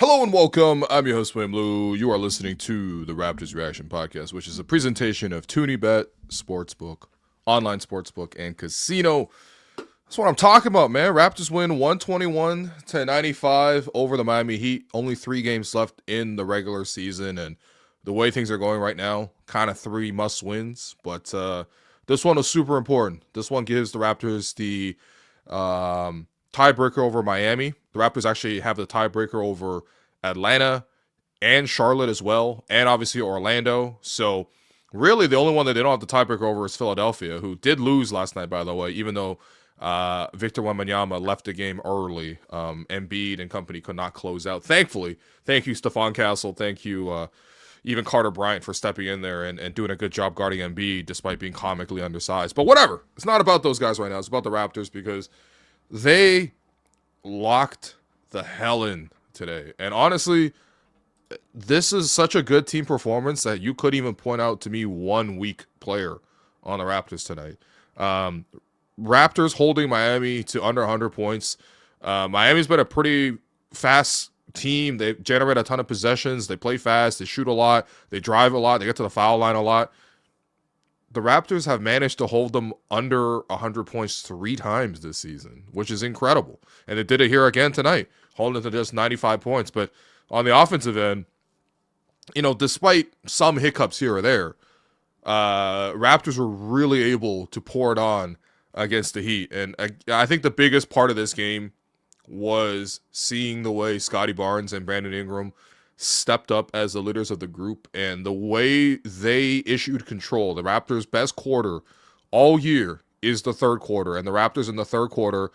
Hello and welcome. I'm your host, William Lou. You are listening to the Raptors Reaction Podcast, which is a presentation of ToonieBet, Sportsbook, online sportsbook, and casino. That's what I'm talking about, man. Raptors win 121-95 over the Miami Heat. Only 3 games left in the regular season, and the way things are going right now, kind of 3 must-wins. But this one was super important. This one gives the Raptors the tiebreaker over Miami. The Raptors actually have the tiebreaker over Atlanta and Charlotte as well, and obviously Orlando. So really the only one that they don't have the tiebreaker over is Philadelphia, who did lose last night, by the way, even though Victor Wembanyama left the game early. Embiid and company could not close out. Thankfully, thank you, Stephon Castle. Thank you, even Carter Bryant, for stepping in there and doing a good job guarding Embiid despite being comically undersized. But whatever. It's not about those guys right now. It's about the Raptors because they locked the hell in today. And honestly, this is such a good team performance that you couldn't even point out to me one weak player on the Raptors tonight. Raptors holding Miami to under 100 points. Miami's been a pretty fast team. They generate a ton of possessions. They play fast. They shoot a lot. They drive a lot. They get to the foul line a lot. The Raptors have managed to hold them under 100 points 3 times this season, which is incredible. And they did it here again tonight, holding it to just 95 points. But on the offensive end, despite some hiccups here or there, Raptors were really able to pour it on against the Heat. And I think the biggest part of this game was seeing the way Scottie Barnes and Brandon Ingram stepped up as the leaders of the group, and the way they issued control. The Raptors' best quarter all year is the third quarter, and the Raptors in the third quarter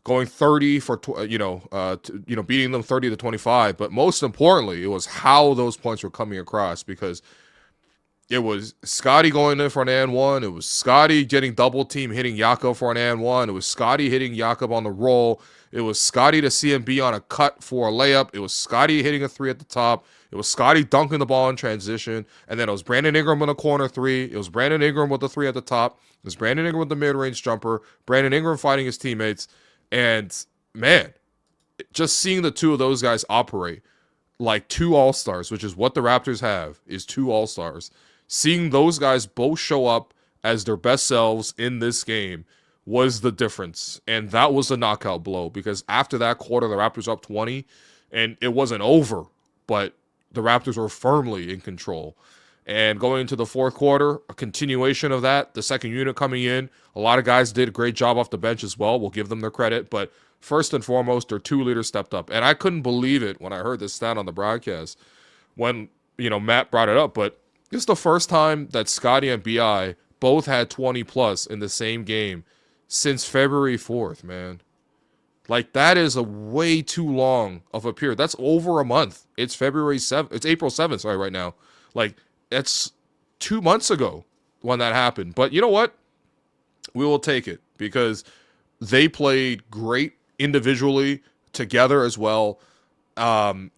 going 30 for beating them 30-25. But most importantly, it was how those points were coming across, because it was Scottie going in for an and one. It was Scottie getting double team, hitting Jakob for an and one. It was Scottie hitting Jakob on the roll. It was Scottie to CMB on a cut for a layup. It was Scottie hitting a 3 at the top. It was Scottie dunking the ball in transition. And then it was Brandon Ingram in a corner 3. It was Brandon Ingram with the 3 at the top. It was Brandon Ingram with the mid-range jumper. Brandon Ingram fighting his teammates. And, man, just seeing the two of those guys operate like 2 all-stars, which is what the Raptors have, is 2 all-stars. Seeing those guys both show up as their best selves in this game was the difference. And that was a knockout blow, because after that quarter, the Raptors up 20, and it wasn't over, but the Raptors were firmly in control. And going into the fourth quarter, a continuation of that, the second unit coming in, a lot of guys did a great job off the bench as well. We'll give them their credit. But first and foremost, their 2 leaders stepped up. And I couldn't believe it when I heard this stat on the broadcast when, Matt brought it up. But this is the first time that Scottie and BI both had 20-plus in the same game since February 4th, man. Like, that is a way too long of a period. That's over a month. It's February 7th. It's April 7th, sorry, right now. Like, it's 2 months ago when that happened. But you know what? We will take it, because they played great individually, together as well. And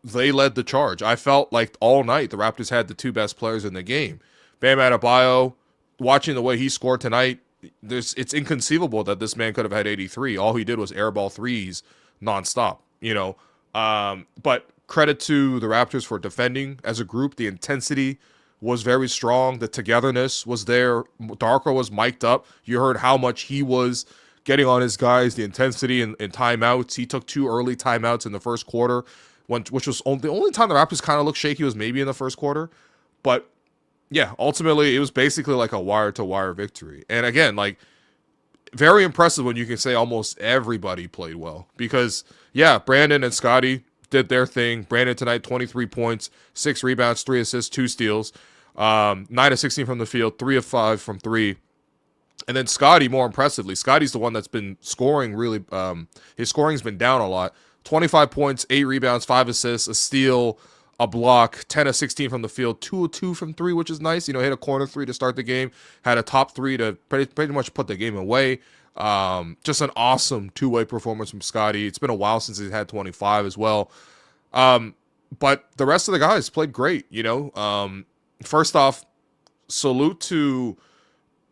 they led the charge. I felt like all night the Raptors had the 2 best players in the game. Bam Adebayo, watching the way he scored tonight, it's inconceivable that this man could have had 83. All he did was airball threes nonstop, But credit to the Raptors for defending as a group. The intensity was very strong. The togetherness was there. Darko was mic'd up. You heard how much he was getting on his guys, the intensity and timeouts. He took 2 early timeouts in the first quarter, which was the only time the Raptors kind of looked shaky was maybe in the first quarter. But yeah, ultimately, it was basically like a wire-to-wire victory. And again, like, very impressive when you can say almost everybody played well. Because, yeah, Brandon and Scottie did their thing. Brandon tonight, 23 points, 6 rebounds, 3 assists, 2 steals, 9 of 16 from the field, 3 of 5 from 3. And then Scottie, more impressively, Scottie's the one that's been scoring really, his scoring's been down a lot. 25 points, 8 rebounds, 5 assists, a steal, a block, 10 of 16 from the field, 2 of 2 from 3, which is nice. Hit a corner 3 to start the game, had a top 3 to pretty much put the game away. Just an awesome 2-way performance from Scottie. It's been a while since he's had 25 as well. But the rest of the guys played great, First off, salute to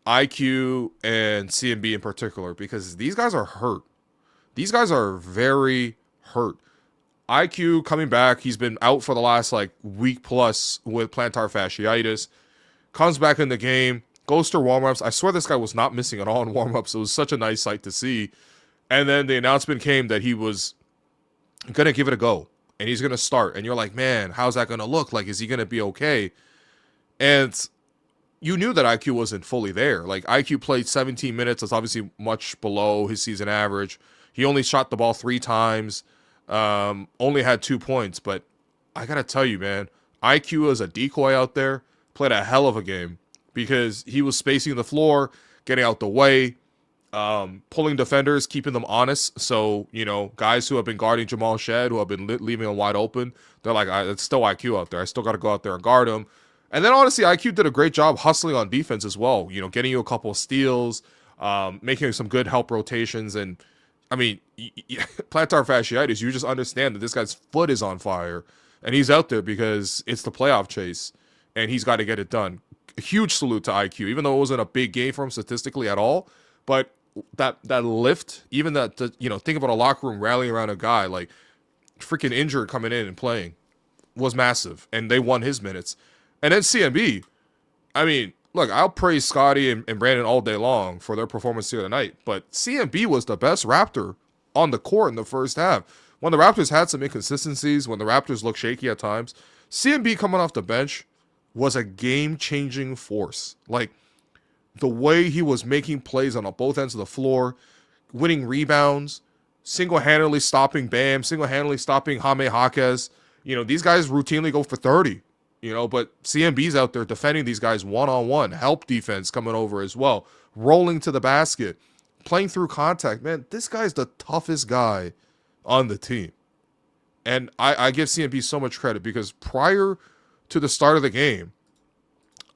IQ and CMB in particular, because these guys are hurt. These guys are very hurt. IQ coming back. He's been out for the last like week plus with plantar fasciitis. Comes back in the game, goes to warm-ups. I swear this guy was not missing at all in warm-ups. It was such a nice sight to see. And then the announcement came that he was going to give it a go. And he's going to start. And you're like, man, how's that going to look? Like, is he going to be okay? And you knew that IQ wasn't fully there. Like, IQ played 17 minutes. That's obviously much below his season average. He only shot the ball 3 times. Only had 2 points. But I got to tell you, man, IQ as a decoy out there played a hell of a game because he was spacing the floor, getting out the way, pulling defenders, keeping them honest. So, you know, guys who have been guarding Jamal Shead, who have been leaving him wide open, they're like, it's still IQ out there. I still got to go out there and guard him. And then, honestly, IQ did a great job hustling on defense as well. You know, getting you a couple of steals, making some good help rotations. And, I mean, plantar fasciitis, you just understand that this guy's foot is on fire. And he's out there because it's the playoff chase. And he's got to get it done. A huge salute to IQ, even though it wasn't a big game for him statistically at all. But that lift, even that, you know, think about a locker room rallying around a guy like freaking injured coming in and playing was massive. And they won his minutes. And then CMB, I mean, look, I'll praise Scottie and Brandon all day long for their performance here tonight. But CMB was the best Raptor on the court in the first half. When the Raptors had some inconsistencies, when the Raptors looked shaky at times, CMB coming off the bench was a game-changing force. Like, the way he was making plays on both ends of the floor, winning rebounds, single-handedly stopping Bam, single-handedly stopping Jaime Jaquez. You know, these guys routinely go for 30, you know, but CMB's out there defending these guys one-on-one, help defense coming over as well, rolling to the basket, playing through contact. Man, this guy's the toughest guy on the team. And I give CMB so much credit because prior to the start of the game,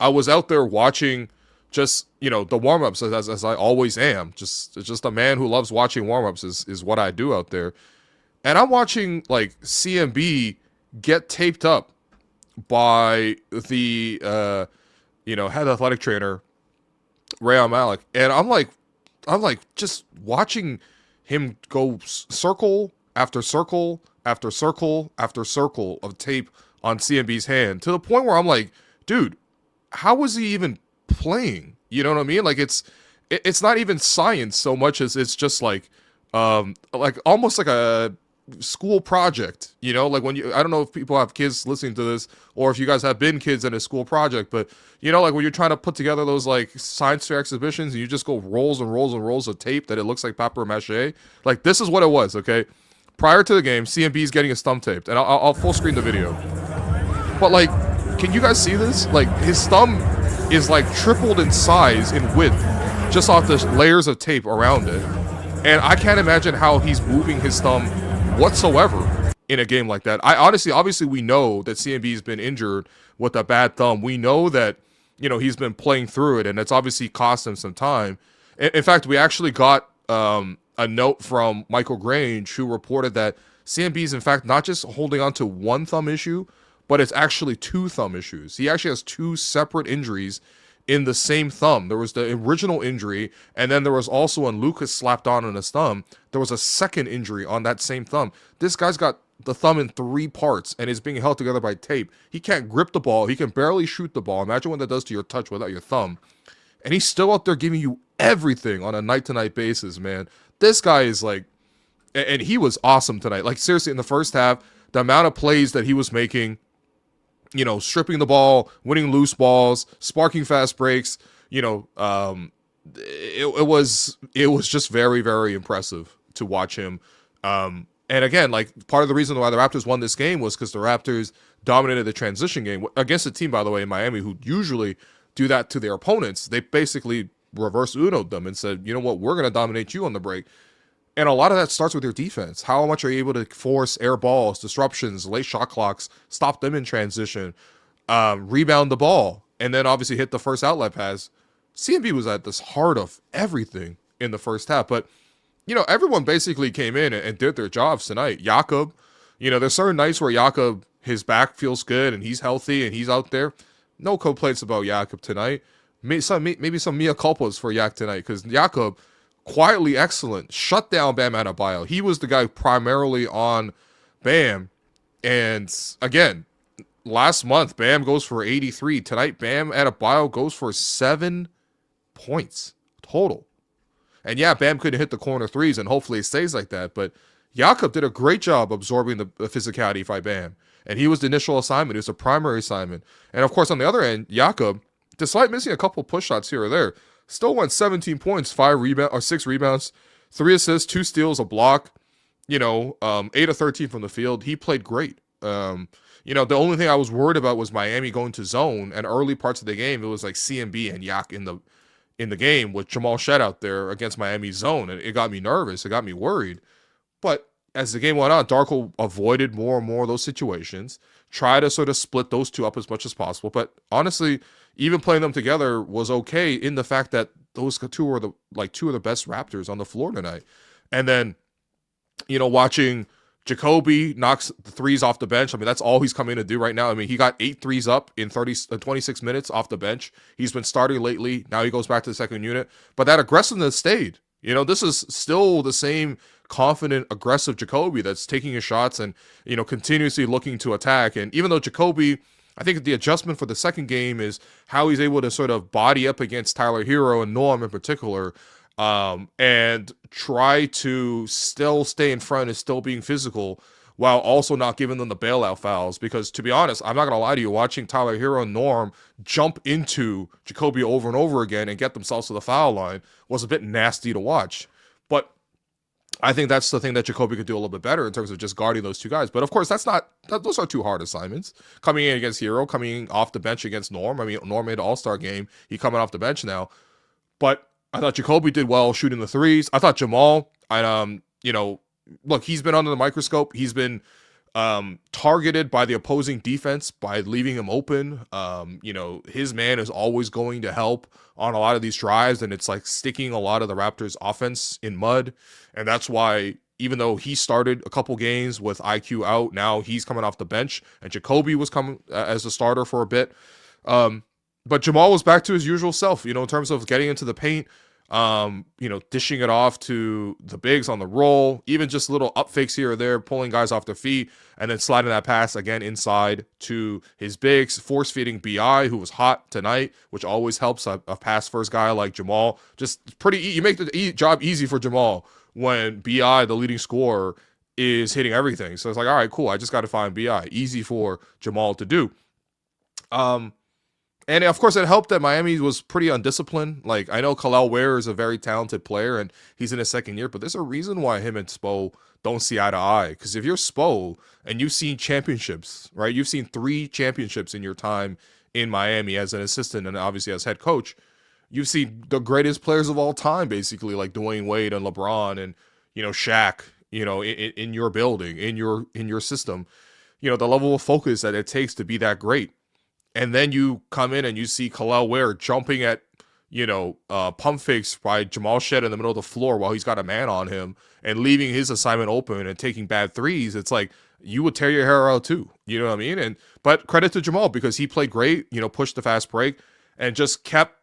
I was out there watching just, you know, the warm-ups as I always am. Just a man who loves watching warm-ups is what I do out there. And I'm watching, like, CMB get taped up by the, you know, head athletic trainer, Rayon Malik. And I'm like just watching him go circle after circle after circle after circle of tape on CMB's hand to the point where I'm like, dude, how was he even playing? You know what I mean? Like, it's not even science so much as it's just like almost like a school project, you know, like when I don't know if people have kids listening to this or if you guys have been kids in a school project, but you know, like when you're trying to put together those like science fair exhibitions and you just go rolls and rolls and rolls of tape that it looks like papier mache. Like, this is what it was. Okay. Prior to the game, CMB is getting his thumb taped, and I'll full screen the video. But like, can you guys see this? Like, his thumb is like tripled in size in width just off the layers of tape around it. And I can't imagine how he's moving his thumb whatsoever in a game like that. Obviously we know that CMB's been injured with a bad thumb. We know that, you know, he's been playing through it, and it's obviously cost him some time. In fact, we actually got a note from Michael Grange who reported that CMB's in fact not just holding on to one thumb issue, but it's actually 2 thumb issues. He actually has 2 separate injuries in the same thumb. There was the original injury, and then there was also when Lucas slapped on his thumb, there was a second injury on that same thumb. This guy's got the thumb in 3 parts and is being held together by tape. He can't grip the ball. He can barely shoot the ball. Imagine what that does to your touch without your thumb. And he's still out there giving you everything on a night-to-night basis, man. This guy is like, and he was awesome tonight. Like, seriously, in the first half, the amount of plays that he was making, you know, stripping the ball, winning loose balls, sparking fast breaks, you know, it was just very, very impressive to watch him. And again, like, part of the reason why the Raptors won this game was because the Raptors dominated the transition game against a team, by the way, in Miami, who usually do that to their opponents. They basically reverse Uno'd them and said, you know what, we're going to dominate you on the break. And a lot of that starts with your defense. How much are you able to force air balls, disruptions, late shot clocks, stop them in transition, rebound the ball, and then obviously hit the first outlet pass. CMB was at the heart of everything in the first half. But, you know, everyone basically came in and did their jobs tonight. Jakob, you know, there's certain nights where Jakob, his back feels good and he's healthy and he's out there. No complaints about Jakob tonight. Maybe some mea culpas for Yak tonight because Jakob, quietly excellent, shut down Bam Adebayo. He was the guy primarily on Bam. And again, last month, Bam goes for 83. Tonight, Bam Adebayo goes for 7 points total. And yeah, Bam couldn't hit the corner threes, and hopefully it stays like that. But Jakob did a great job absorbing the physicality by Bam. And he was the initial assignment. He was the primary assignment. And of course, on the other end, Jakob, despite missing a couple push shots here or there, still went 17 points, 6 rebounds, 3 assists, 2 steals, a block, 8 of 13 from the field. He played great. The only thing I was worried about was Miami going to zone, and early parts of the game, it was like CMB and Yak in the game with Jamal Shed out there against Miami's zone, and it got me nervous. It got me worried. But as the game went on, Darko avoided more and more of those situations, try to sort of split those two up as much as possible. But honestly, even playing them together was okay in the fact that those two were two of the best Raptors on the floor tonight. And then, watching Jacoby knocks the threes off the bench. I mean, that's all he's coming to do right now. I mean, he got 8 threes up in 26 minutes off the bench. He's been starting lately. Now he goes back to the second unit. But that aggressiveness stayed. This is still the same confident, aggressive Jacoby that's taking his shots and, continuously looking to attack. And even though Jacoby, I think the adjustment for the second game is how he's able to sort of body up against Tyler Hero and Norm in particular, and try to still stay in front and still being physical while also not giving them the bailout fouls. Because to be honest, I'm not going to lie to you, watching Tyler Hero and Norm jump into Jacoby over and over again and get themselves to the foul line was a bit nasty to watch. But I think that's the thing that Jacoby could do a little bit better in terms of just guarding those two guys. But of course, those are 2 hard assignments. Coming in against Hero, coming off the bench against Norm. I mean, Norm made an all-star game. He's coming off the bench now. But I thought Jacoby did well shooting the threes. I thought Jamal, look, he's been under the microscope. He's been targeted by the opposing defense by leaving him open. His man is always going to help on a lot of these drives, and it's like sticking a lot of the Raptors' offense in mud. And that's why, even though he started a couple games with IQ out, now he's coming off the bench, and Jacoby was coming as a starter for a bit. But Jamal was back to his usual self, in terms of getting into the paint, dishing it off to the bigs on the roll, even just little up fakes here or there, pulling guys off their feet, and then sliding that pass again inside to his bigs, force feeding BI, who was hot tonight, which always helps a pass first guy like Jamal. Just you make the job easy for Jamal when BI, the leading scorer, is hitting everything. So it's like, all right, cool. I just got to find BI. Easy for Jamal to do. And of course, it helped that Miami was pretty undisciplined. Like, I know Khalil Ware is a very talented player and he's in his second year, but there's a reason why him and Spo don't see eye to eye. Because if you're Spo and you've seen championships, right? You've seen 3 championships in your time in Miami as an assistant and obviously as head coach. You've seen the greatest players of all time, basically, like Dwayne Wade and LeBron and, Shaq, in your building, in your system. The level of focus that it takes to be that great. And then you come in and you see Khalil Ware jumping at, pump fakes by Jamal Shed in the middle of the floor while he's got a man on him and leaving his assignment open and taking bad threes. It's like, you would tear your hair out too. You know what I mean? But credit to Jamal because he played great, pushed the fast break and just kept,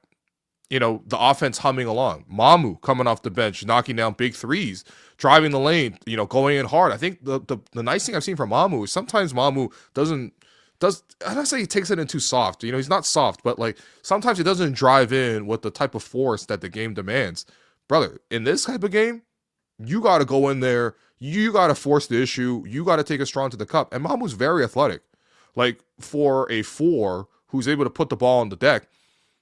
the offense humming along. Mamu coming off the bench, knocking down big threes, driving the lane, going in hard. I think the nice thing I've seen from Mamu is sometimes Mamu I don't say he takes it in too soft. He's not soft, but like sometimes he doesn't drive in with the type of force that the game demands. Brother, in this type of game, you got to go in there. You got to force the issue. You got to take it strong to the cup. And Mamu's very athletic. Like for a 4 who's able to put the ball on the deck,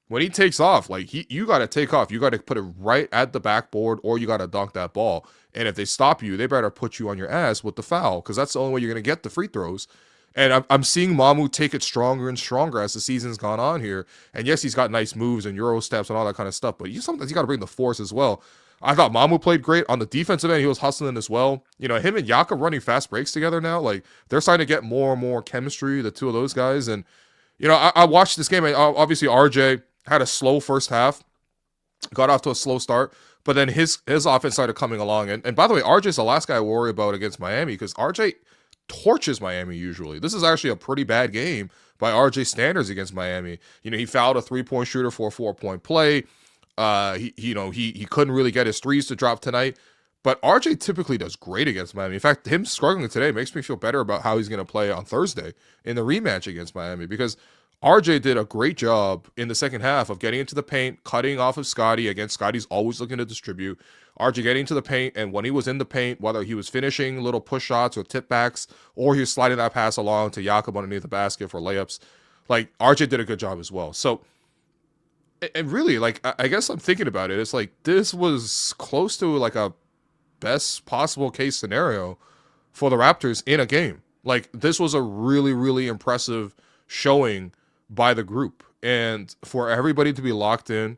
when he takes off, like you got to take off. You got to put it right at the backboard or you got to dunk that ball. And if they stop you, they better put you on your ass with the foul because that's the only way you're going to get the free throws. And I'm seeing Mamu take it stronger and stronger as the season's gone on here. And yes, he's got nice moves and Euro steps and all that kind of stuff, but sometimes you got to bring the force as well. I thought Mamu played great. On the defensive end, he was hustling as well. Him and Jakob running fast breaks together now. Like, they're starting to get more and more chemistry, the two of those guys. And, I watched this game. Obviously, RJ had a slow first half, got off to a slow start, but then his offense started coming along. And by the way, RJ's the last guy I worry about against Miami because RJ torches Miami usually. This is actually a pretty bad game by RJ standards against Miami. He fouled a 3-point shooter for a 4-point play. He couldn't really get his threes to drop tonight. But RJ typically does great against Miami. In fact, him struggling today makes me feel better about how he's going to play on Thursday in the rematch against Miami, because RJ did a great job in the second half of getting into the paint, cutting off of Scottie. Again, Scottie's always looking to distribute. RJ getting into the paint, and when he was in the paint, whether he was finishing little push shots or tip backs, or he was sliding that pass along to Jakob underneath the basket for layups, like RJ did a good job as well. So, and really, like, I guess I'm thinking about it. It's like this was close to like a best possible case scenario for the Raptors in a game. Like, this was a really, really impressive showing by the group. And for everybody to be locked in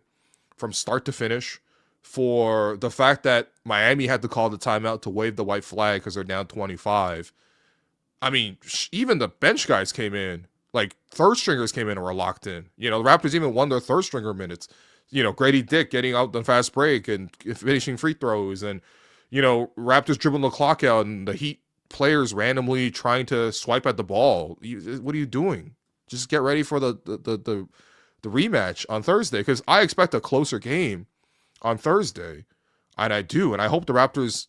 from start to finish, for the fact that Miami had to call the timeout to wave the white flag because they're down 25. I mean, even the bench guys came in, like third stringers came in and were locked in. You know, the Raptors even won their third stringer minutes. You know, Grady Dick getting out the fast break and finishing free throws, and you know, Raptors dribbling the clock out, and the Heat players randomly trying to swipe at the ball. What are you doing? Just get ready for the rematch on Thursday, because I expect a closer game on Thursday, and I do, and I hope the Raptors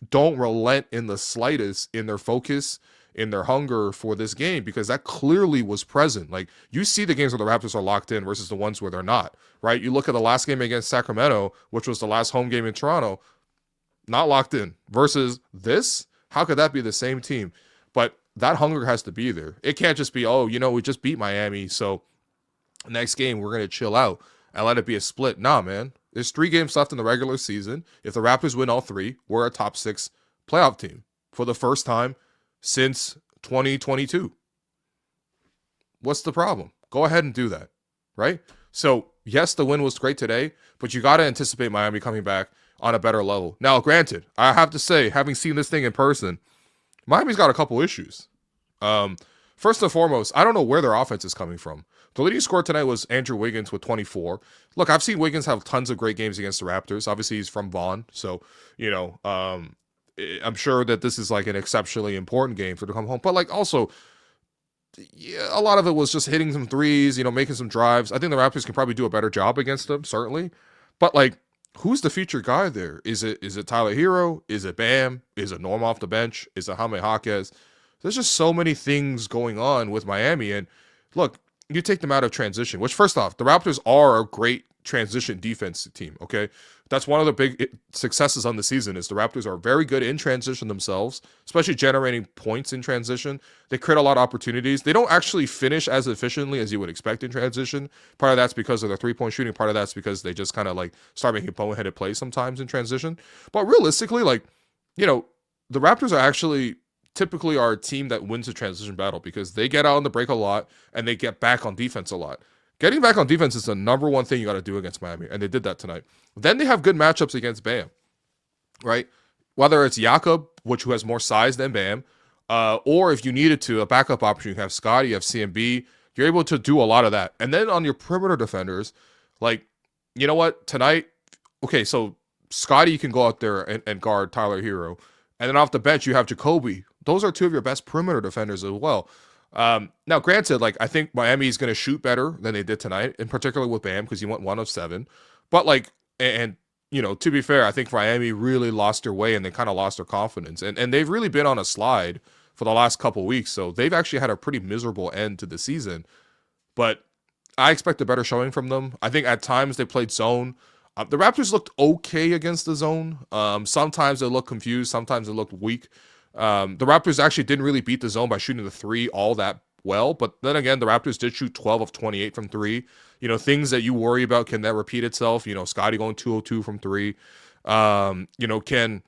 don't relent in the slightest in their focus, in their hunger for this game, because that clearly was present. Like, you see the games where the Raptors are locked in versus the ones where they're not, right? You look at the last game against Sacramento, which was the last home game in Toronto, not locked in, versus this. How could that be the same team? But that hunger has to be there. It can't just be, oh, you know, we just beat Miami, so next game we're going to chill out and let it be a split. Nah, man. There's 3 games left in the regular season. If the Raptors win all 3, we're a top 6 playoff team for the first time since 2022. What's the problem? Go ahead and do that, right? So, yes, the win was great today, but you got to anticipate Miami coming back on a better level. Now, granted, I have to say, having seen this thing in person, Miami's got a couple issues. First and foremost, I don't know where their offense is coming from. The leading scorer tonight was Andrew Wiggins with 24. Look, I've seen Wiggins have tons of great games against the Raptors. Obviously, he's from Vaughn, so, you know, I'm sure that this is like an exceptionally important game for to come home. But like, also, yeah, a lot of it was just hitting some threes, you know, making some drives. I think the Raptors can probably do a better job against them, certainly. But like, who's the featured guy there? Is it Tyler Hero? Is it Bam? Is it Norm off the bench? Is it Jaime Jaquez? There's just so many things going on with Miami. And look, you take them out of transition, which, first off, the Raptors are a great transition defense team, okay? That's one of the big successes on the season, is the Raptors are very good in transition themselves, especially generating points in transition. They create a lot of opportunities. They don't actually finish as efficiently as you would expect in transition. Part of that's because of their three-point shooting. Part of that's because they just kind of like start making boneheaded plays sometimes in transition. But realistically, like, you know, the Raptors are actually typically are a team that wins a transition battle, because they get out on the break a lot and they get back on defense a lot. Getting back on defense is the number one thing you got to do against Miami, and they did that tonight. Then they have good matchups against Bam, right? Whether it's Jakob, who has more size than Bam, or if you needed to, a backup option, you have Scottie, you have CMB. You're able to do a lot of that. And then on your perimeter defenders, like, you know what? Tonight, okay, so Scottie can go out there and guard Tyler Hero. And then off the bench, you have Jacoby. Those are 2 of your best perimeter defenders as well. Now, granted, like, I think Miami is going to shoot better than they did tonight, in particular with Bam, because he went 1 of 7. But like, and you know, to be fair, I think Miami really lost their way and they kind of lost their confidence, and they've really been on a slide for the last couple weeks. So they've actually had a pretty miserable end to the season. But I expect a better showing from them. I think at times they played zone. The Raptors looked okay against the zone. Sometimes they looked confused. Sometimes they looked weak. The Raptors actually didn't really beat the zone by shooting the 3 all that well. But then again, the Raptors did shoot 12 of 28 from 3. You know, things that you worry about, can that repeat itself? You know, Scottie going 202 from 3. You know, can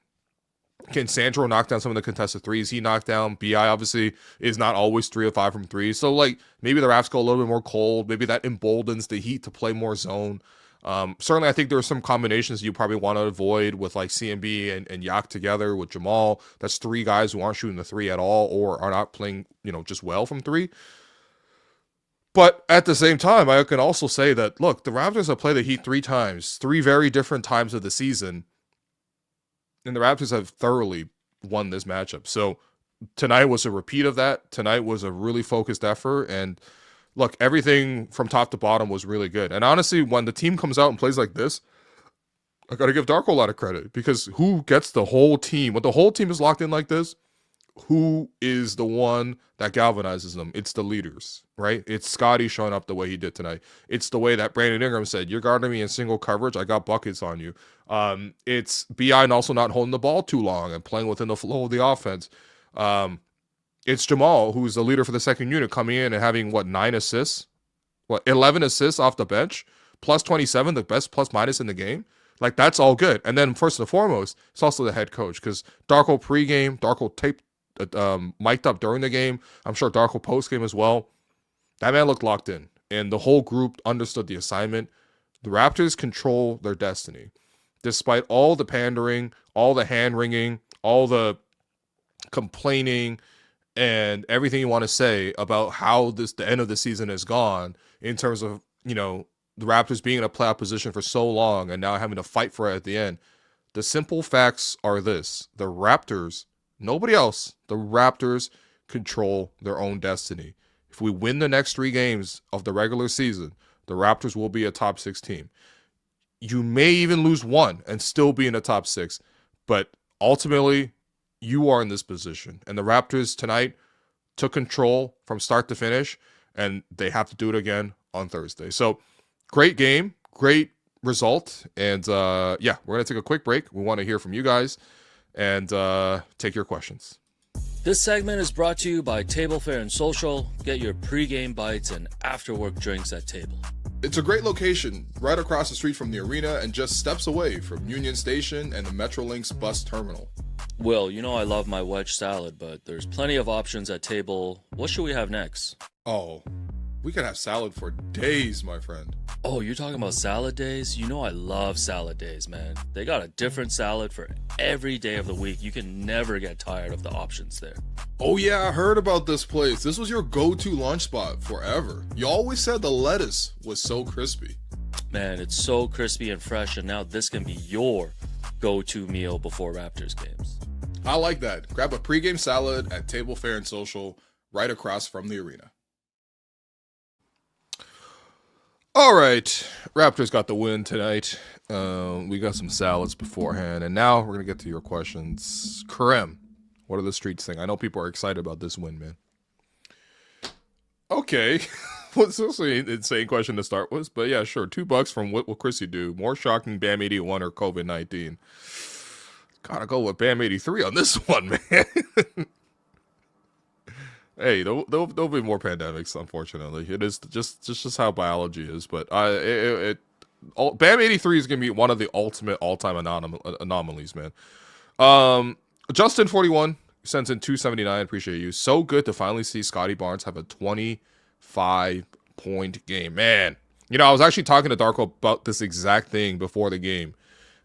Sandro knock down some of the contested threes he knocked down? BI obviously is not always 3 of 5 from 3. So like, maybe the Raps go a little bit more cold. Maybe that emboldens the Heat to play more zone. Certainly, I think there are some combinations you probably want to avoid with like CMB and Yak together with Jamal. That's 3 guys who aren't shooting the 3 at all, or are not playing, you know, just well from 3. But at the same time, I can also say that, look, the Raptors have played the Heat 3 times, 3 very different times of the season, and the Raptors have thoroughly won this matchup. So tonight was a repeat of that. Tonight was a really focused effort, and look, everything from top to bottom was really good. And honestly, when the team comes out and plays like this, I got to give Darko a lot of credit because who gets the whole team? When the whole team is locked in like this, who is the one that galvanizes them? It's the leaders, right? It's Scottie showing up the way he did tonight. It's the way that Brandon Ingram said, "You're guarding me in single coverage. I got buckets on you." It's Bi and also not holding the ball too long and playing within the flow of the offense. It's Jamal, who's the leader for the second unit, coming in and having 9 assists, 11 assists off the bench, plus 27, the best plus minus in the game. Like, that's all good. And then first and foremost, it's also the head coach, because Darko pregame, Darko taped, mic'd up during the game. I'm sure Darko postgame as well. That man looked locked in, and the whole group understood the assignment. The Raptors control their destiny, despite all the pandering, all the hand wringing, all the complaining, and everything you want to say about how the end of the season has gone in terms of, the Raptors being in a playoff position for so long and now having to fight for it at the end. The simple facts are this: the Raptors, nobody else, the Raptors control their own destiny. If we win the next 3 games of the regular season, the Raptors will be a top 6 team. You may even lose one and still be in the top 6, but ultimately you are in this position. And the Raptors tonight took control from start to finish, and they have to do it again on Thursday. So, great game, great result, and we're going to take a quick break. We want to hear from you guys and take your questions. This segment is brought to you by Table Fare and Social. Get your pregame bites and after-work drinks at Table. It's a great location, right across the street from the arena and just steps away from Union Station and the Metrolinx bus terminal. Will, I love my wedge salad, but there's plenty of options at Table. What should we have next? Oh, we could have salad for days, my friend. Oh, you're talking about salad days? I love salad days, man. They got a different salad for every day of the week. You can never get tired of the options there. Oh yeah, I heard about this place. This was your go-to lunch spot forever. You always said the lettuce was so crispy. Man, it's so crispy and fresh, and now this can be your go-to meal before Raptors games. I like that. Grab a pregame salad at Table Fare and Social right across from the arena. All right, Raptors got the win tonight. We got some salads beforehand, and now we're going to get to your questions. Karem, what are the streets think? I know people are excited about this win, man. Okay. What's this an insane question to start with? But yeah, sure. $2 from what will Chrissy do? More shocking, Bam 81 or COVID-19? Gotta go with Bam 83 on this one, man. Hey, there'll be more pandemics, unfortunately. It is just how biology is. But Bam 83 is gonna be one of the ultimate all-time anomalies, man. Justin 41 sends in 279. Appreciate you. So good to finally see Scottie Barnes have a 25-point game, man. I was actually talking to Darko about this exact thing before the game,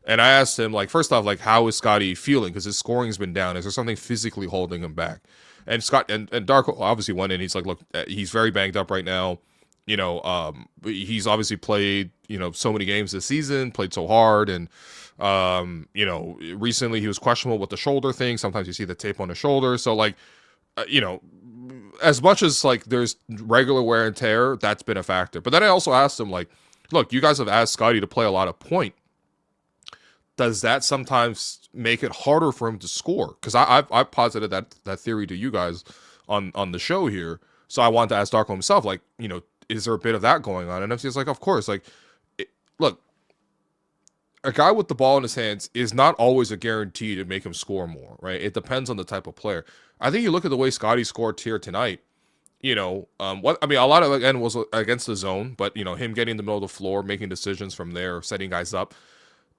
and I asked him, first off, how is Scottie feeling? Because his scoring's been down. Is there something physically holding him back? And and Darko obviously went in. He's like, look, he's very banged up right now. He's obviously played, so many games this season, played so hard. And, recently he was questionable with the shoulder thing. Sometimes you see the tape on the shoulder. So as much as there's regular wear and tear, that's been a factor. But then I also asked him, look, you guys have asked Scottie to play a lot of point. Does that sometimes make it harder for him to score? Because I've posited that theory to you guys on the show here. So I wanted to ask Darko himself, is there a bit of that going on? And he's like, of course. Look, a guy with the ball in his hands is not always a guarantee to make him score more, right? It depends on the type of player. I think you look at the way Scottie scored here tonight. A lot of again was against the zone, but him getting in the middle of the floor, making decisions from there, setting guys up.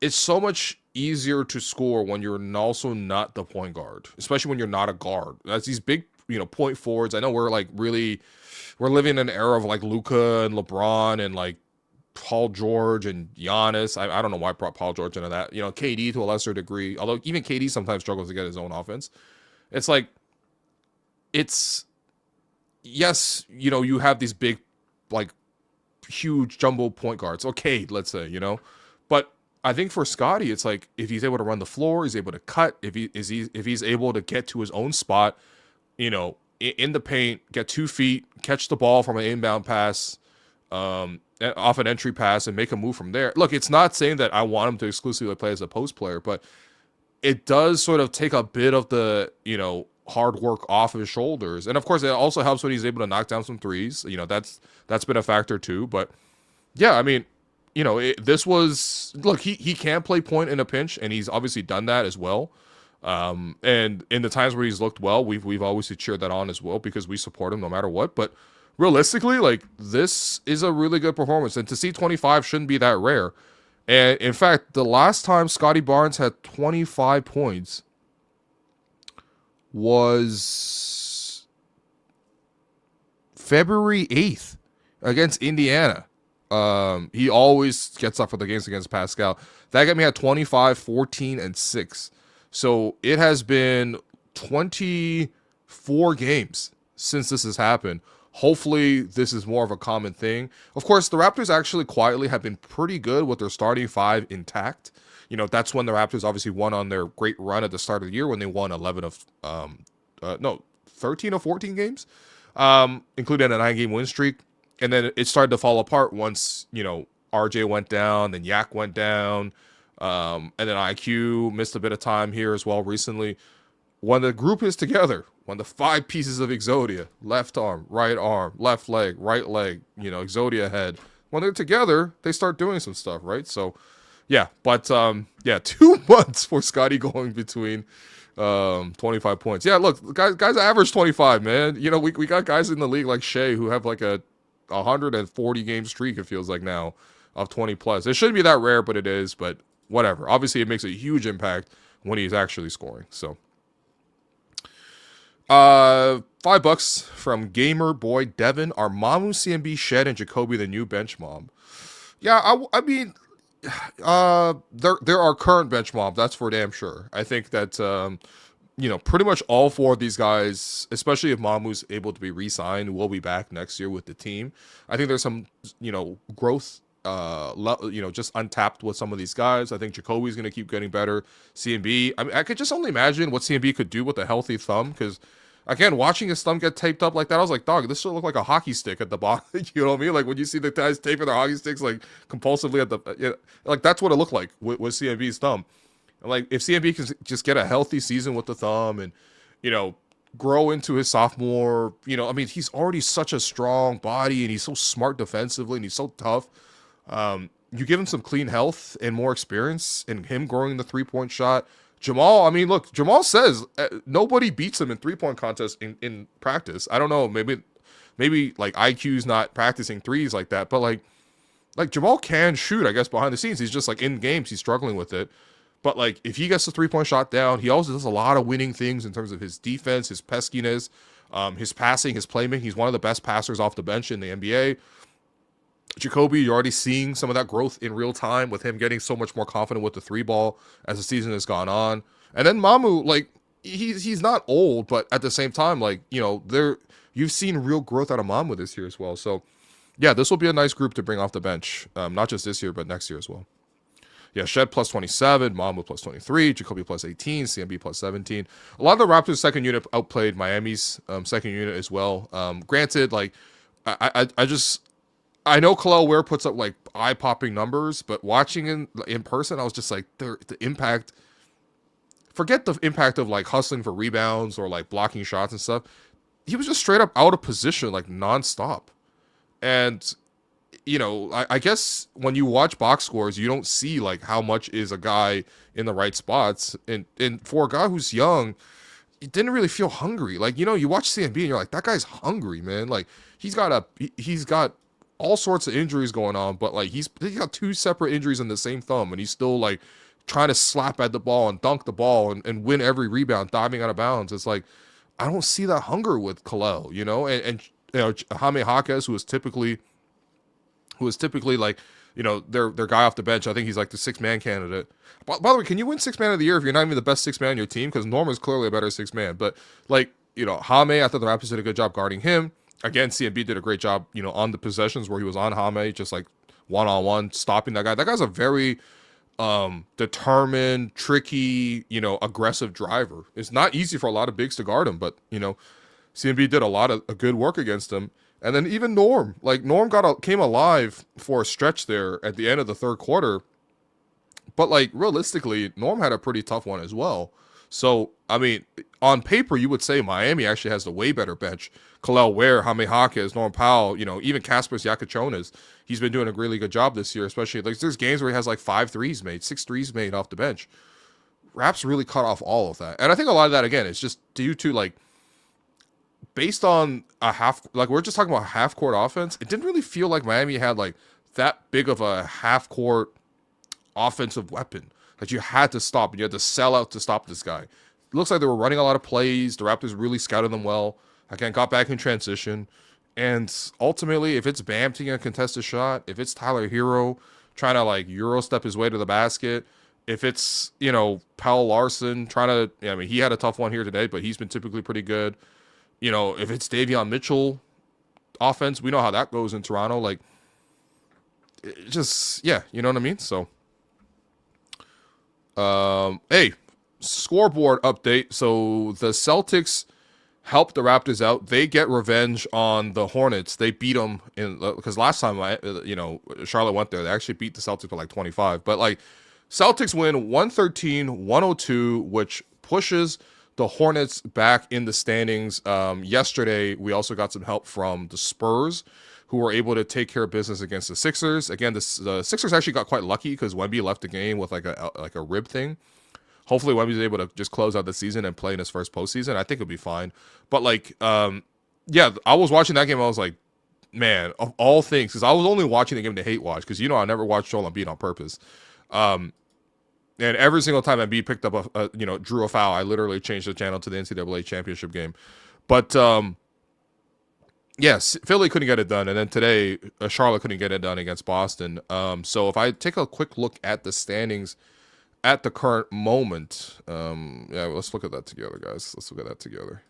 It's so much easier to score when you're also not the point guard, especially when you're not a guard. That's these big, point forwards. I know we're living in an era of Luka and LeBron and Paul George and Giannis. I don't know why I brought Paul George into that. KD to a lesser degree, although even KD sometimes struggles to get his own offense. Yes, you have these big, huge jumbo point guards. Okay, let's say, but I think for Scottie, it's if he's able to run the floor, he's able to cut. If he's able to get to his own spot, in the paint, get 2 feet, catch the ball from an inbound pass, off an entry pass and make a move from there. Look, it's not saying that I want him to exclusively play as a post player, but it does sort of take a bit of the, hard work off his shoulders. And of course, it also helps when he's able to knock down some threes. That's been a factor too. But yeah, I mean, this was, look, he can play point in a pinch, and he's obviously done that as well. And in the times where he's looked well, we've always cheered that on as well, because we support him no matter what. But realistically, like, this is a really good performance, and to see 25 shouldn't be that rare. And in fact, the last time Scottie Barnes had 25 points was February 8th against Indiana. He always gets up for the games against Pascal. That got me at 25, 14, and 6. So it has been 24 games since this has happened. Hopefully, this is more of a common thing. Of course, the Raptors actually quietly have been pretty good with their starting five intact. That's when the Raptors obviously won on their great run at the start of the year, when they won 13 of 14 games, including a 9-game win streak. And then it started to fall apart once, RJ went down, then Yak went down, and then IQ missed a bit of time here as well recently. When the group is together, when the 5 pieces of Exodia, left arm, left leg, right leg, Exodia head, when they're together, they start doing some stuff, right? So, yeah, but 2 months for Scottie going between 25 points. Yeah, look, guys average 25, man. We got guys in the league like Shea who have like a 140 game streak, it feels like now, of 20 plus. It shouldn't be that rare, but it is. But whatever. Obviously, it makes a huge impact when he's actually scoring. So, $5 from Gamer Boy Devin. Are Mamu, CMB, Shed, and Jacoby the new bench mob? Yeah, I mean, there are current bench mob. That's for damn sure. I think that pretty much all 4 of these guys, especially if Mamu's able to be re-signed, will be back next year with the team. I think there's some growth. Just untapped with some of these guys. I think Jacoby's going to keep getting better. CMB, I mean, I could just only imagine what CMB could do with a healthy thumb, because again, watching his thumb get taped up like that, I was like, dog, this should look like a hockey stick at the bottom. You know what I mean? Like, when you see the guys taping their hockey sticks like compulsively at the like, that's what it looked like with CMB's thumb. And like, if CMB can just get a healthy season with the thumb and grow into his sophomore, I mean, he's already such a strong body, and he's so smart defensively, and he's so tough. You give him some clean health and more experience, and him growing the 3-point shot. Jamal, I mean, look, Jamal says nobody beats him in 3-point contests in practice. I don't know, maybe like IQ's not practicing threes like that, but like Jamal can shoot, I guess, behind the scenes. He's just like, in games, he's struggling with it. But like, if he gets the 3-point shot down, he also does a lot of winning things in terms of his defense, his peskiness, his passing, his playmaking. He's one of the best passers off the bench in the NBA. Jacoby, you're already seeing some of that growth in real time with him getting so much more confident with the 3 ball as the season has gone on. And then Mamu, like, he's not old, but at the same time, like, you've seen real growth out of Mamu this year as well. So yeah, this will be a nice group to bring off the bench, not just this year, but next year as well. Yeah, Shed plus 27, Mamu plus 23, Jacoby plus 18, CMB plus 17. A lot of the Raptors' second unit outplayed Miami's second unit as well. Granted, like, I know Kel'el Ware puts up like eye-popping numbers, but watching in person, I was just like, the impact. Forget the impact of like hustling for rebounds or like blocking shots and stuff. He was just straight up out of position, like nonstop. And I guess when you watch box scores, you don't see like how much is a guy in the right spots. And for a guy who's young, it didn't really feel hungry. Like, you watch CMB and you're like, that guy's hungry, man. Like, he's got all sorts of injuries going on, but like he's got 2 separate injuries in the same thumb, and he's still like trying to slap at the ball and dunk the ball and win every rebound, diving out of bounds. It's like, I don't see that hunger with Kel'el, and Jaime Jaquez, who is typically like, their guy off the bench. I think he's like the 6-man candidate. By the way, can you win 6-man of the year if you're not even the best 6-man on your team? Because Norman's clearly a better 6-man, but like, Jaime, I thought the Raptors did a good job guarding him. Again, CMB did a great job, on the possessions where he was on Jaime, just like one-on-one, stopping that guy. That guy's a very determined, tricky, aggressive driver. It's not easy for a lot of bigs to guard him, but, CMB did a lot of good work against him. And then even Norm, like Norm came alive for a stretch there at the end of the third quarter. But like realistically, Norm had a pretty tough one as well. So I mean, on paper, you would say Miami actually has the way better bench. Khalil Ware, Jaime Jaquez, Norm Powell, even Kaspers Yakachonas. He's been doing a really good job this year, especially like there's games where he has like 5 threes made, 6 threes made off the bench. Raps really cut off all of that. And I think a lot of that again is just due to like based on a half, like we're just talking about half court offense. It didn't really feel like Miami had like that big of a half court offensive weapon that you had to stop and you had to sell out to stop this guy. It looks like they were running a lot of plays. The Raptors really scouted them well. Again, got back in transition. And ultimately, if it's Bam taking a contested shot, if it's Tyler Hero trying to like Euro step his way to the basket, if it's, Powell Larson trying to, he had a tough one here today, but he's been typically pretty good. If it's Davion Mitchell offense, we know how that goes in Toronto. Like, it just, yeah, you know what I mean? So, hey, scoreboard update. So the Celtics helped the Raptors out. They get revenge on the Hornets. They beat them because last time Charlotte went there, they actually beat the Celtics by like 25. But like Celtics win 113-102, which pushes the Hornets back in the standings. Yesterday, we also got some help from the Spurs, who were able to take care of business against the Sixers. Again, the Sixers actually got quite lucky because Wemby left the game with like a rib thing. Hopefully, Wemby's able to just close out the season and play in his first postseason. I think it'll be fine. But like, yeah, I was watching that game. I was like, man, of all things, because I was only watching the game to hate watch because I never watched Joel Embiid on purpose. And every single time Embiid picked up drew a foul, I literally changed the channel to the NCAA championship game. But yes, Philly couldn't get it done, and then today Charlotte couldn't get it done against Boston. So if I take a quick look at the standings at the current moment, let's look at that together, guys. Let's look at that together.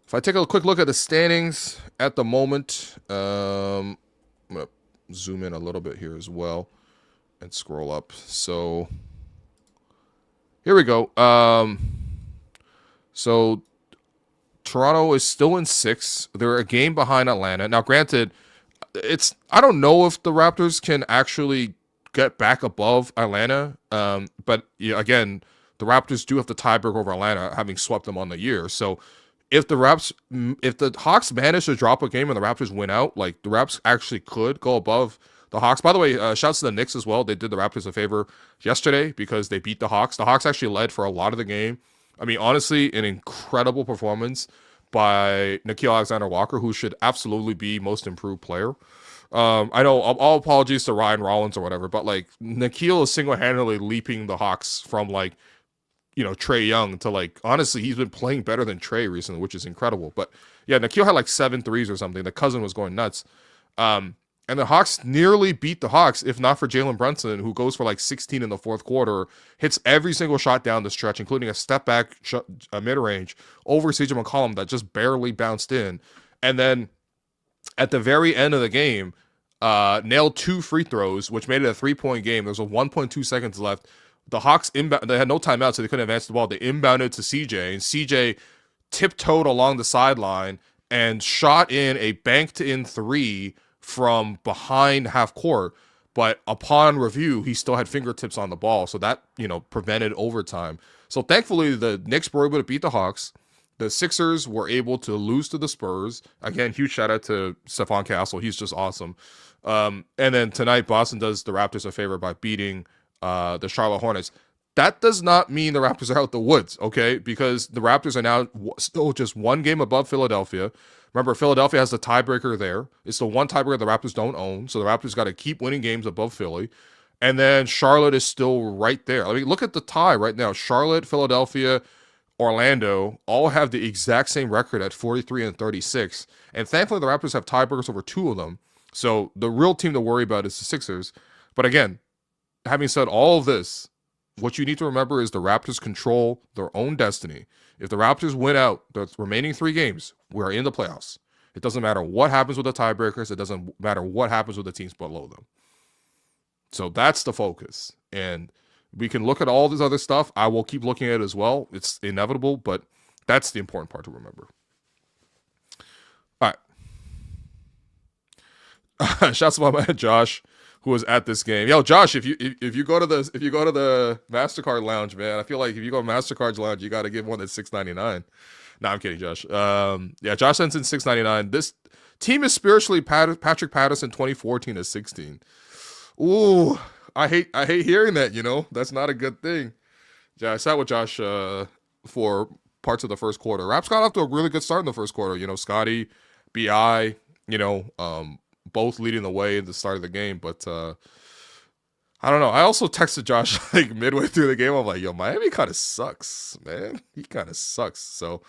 If I take a quick look at the standings at the moment, I'm gonna zoom in a little bit here as well and scroll up. So here we go. So Toronto is still in 6th. They're a game behind Atlanta. Now, granted, I don't know if the Raptors can actually get back above Atlanta. But again, the Raptors do have the tiebreaker over Atlanta, having swept them on the year. So if the Hawks manage to drop a game and the Raptors win out, like the Raps actually could go above the Hawks. By the way, shouts to the Knicks as well. They did the Raptors a favor yesterday because they beat the Hawks. The Hawks actually led for a lot of the game. I mean, honestly, an incredible performance by Nickeil Alexander-Walker, who should absolutely be most improved player. I know, all apologies to Ryan Rollins or whatever, but like Nickeil is single-handedly leaping the Hawks from like, Trae Young to like, honestly, he's been playing better than Trae recently, which is incredible. But yeah, Nickeil had like 7 threes or something. The cousin was going nuts. And the Hawks nearly beat the Hawks, if not for Jalen Brunson, who goes for like 16 in the fourth quarter, hits every single shot down the stretch, including a step back mid-range over CJ McCollum that just barely bounced in. And then at the very end of the game, nailed 2 free throws, which made it a 3-point game. There was a 1.2 seconds left. The Hawks, they had no timeout, so they couldn't advance the ball. They inbounded to CJ, and CJ tiptoed along the sideline and shot in a banked-in 3 from behind half court, but upon review, he still had fingertips on the ball, so that, prevented overtime. So thankfully, the Knicks were able to beat the Hawks. The Sixers were able to lose to the Spurs. Again, huge shout out to Stephon Castle. He's just awesome. And then tonight, Boston does the Raptors a favor by beating the Charlotte Hornets. That does not mean the Raptors are out the woods, okay? Because the Raptors are now still just 1 game above Philadelphia. Remember, Philadelphia has the tiebreaker there. It's the one tiebreaker the Raptors don't own, so the Raptors got to keep winning games above Philly. And then Charlotte is still right there. I mean, look at the tie right now. Charlotte, Philadelphia, Orlando all have the exact same record at 43 and 36. And thankfully, the Raptors have tiebreakers over 2 of them. So the real team to worry about is the Sixers. But again, having said all of this, what you need to remember is the Raptors control their own destiny. If the Raptors win out the remaining 3 games, we're in the playoffs. It doesn't matter what happens with the tiebreakers. It doesn't matter what happens with the teams below them. So that's the focus. And we can look at all this other stuff. I will keep looking at it as well. It's inevitable, but that's the important part to remember. Shouts to my man Josh, who was at this game. Yo, Josh, if you go to the Mastercard Lounge, man, I feel like if you go to Mastercard's Lounge, you got to give one that's $6.99. No, I'm kidding, Josh. Yeah, Josh sends in $6.99. This team is spiritually Patrick Patterson 2014 to 16. Ooh, I hate hearing that. That's not a good thing. Yeah, I sat with Josh for parts of the first quarter. Raps got off to a really good start in the first quarter. Scottie, Bi, both leading the way at the start of the game. But I don't know. I also texted Josh like midway through the game. I'm like, yo, Miami kind of sucks, man. He kind of sucks. So,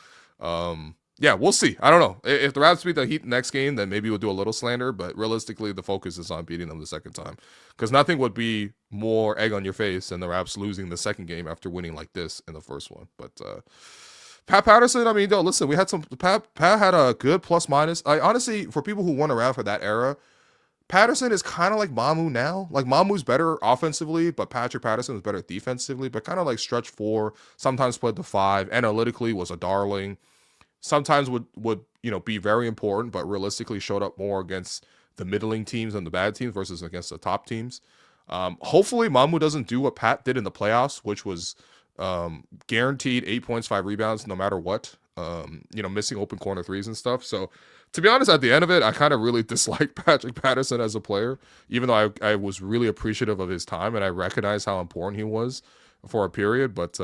yeah, we'll see. I don't know. If the Raps beat the Heat next game, then maybe we'll do a little slander. But realistically, the focus is on beating them the second time. Because nothing would be more egg on your face than the Raps losing the second game after winning like this in the first one. But Pat Patterson, I mean, listen, we had Pat had a good plus minus. Honestly, for people who weren't around for that era, Patterson is kind of like Mamu now. Like Mamu's better offensively, but Patrick Patterson was better defensively, but kind of like stretch 4, sometimes played the 5, analytically was a darling. Sometimes would be very important, but realistically showed up more against the middling teams and the bad teams versus against the top teams. Hopefully Mamu doesn't do what Pat did in the playoffs, which was guaranteed 8 points, 5 rebounds, no matter what. Missing open corner threes and stuff. So to be honest, at the end of it, I kind of really disliked Patrick Patterson as a player, even though I was really appreciative of his time and I recognize how important he was for a period. But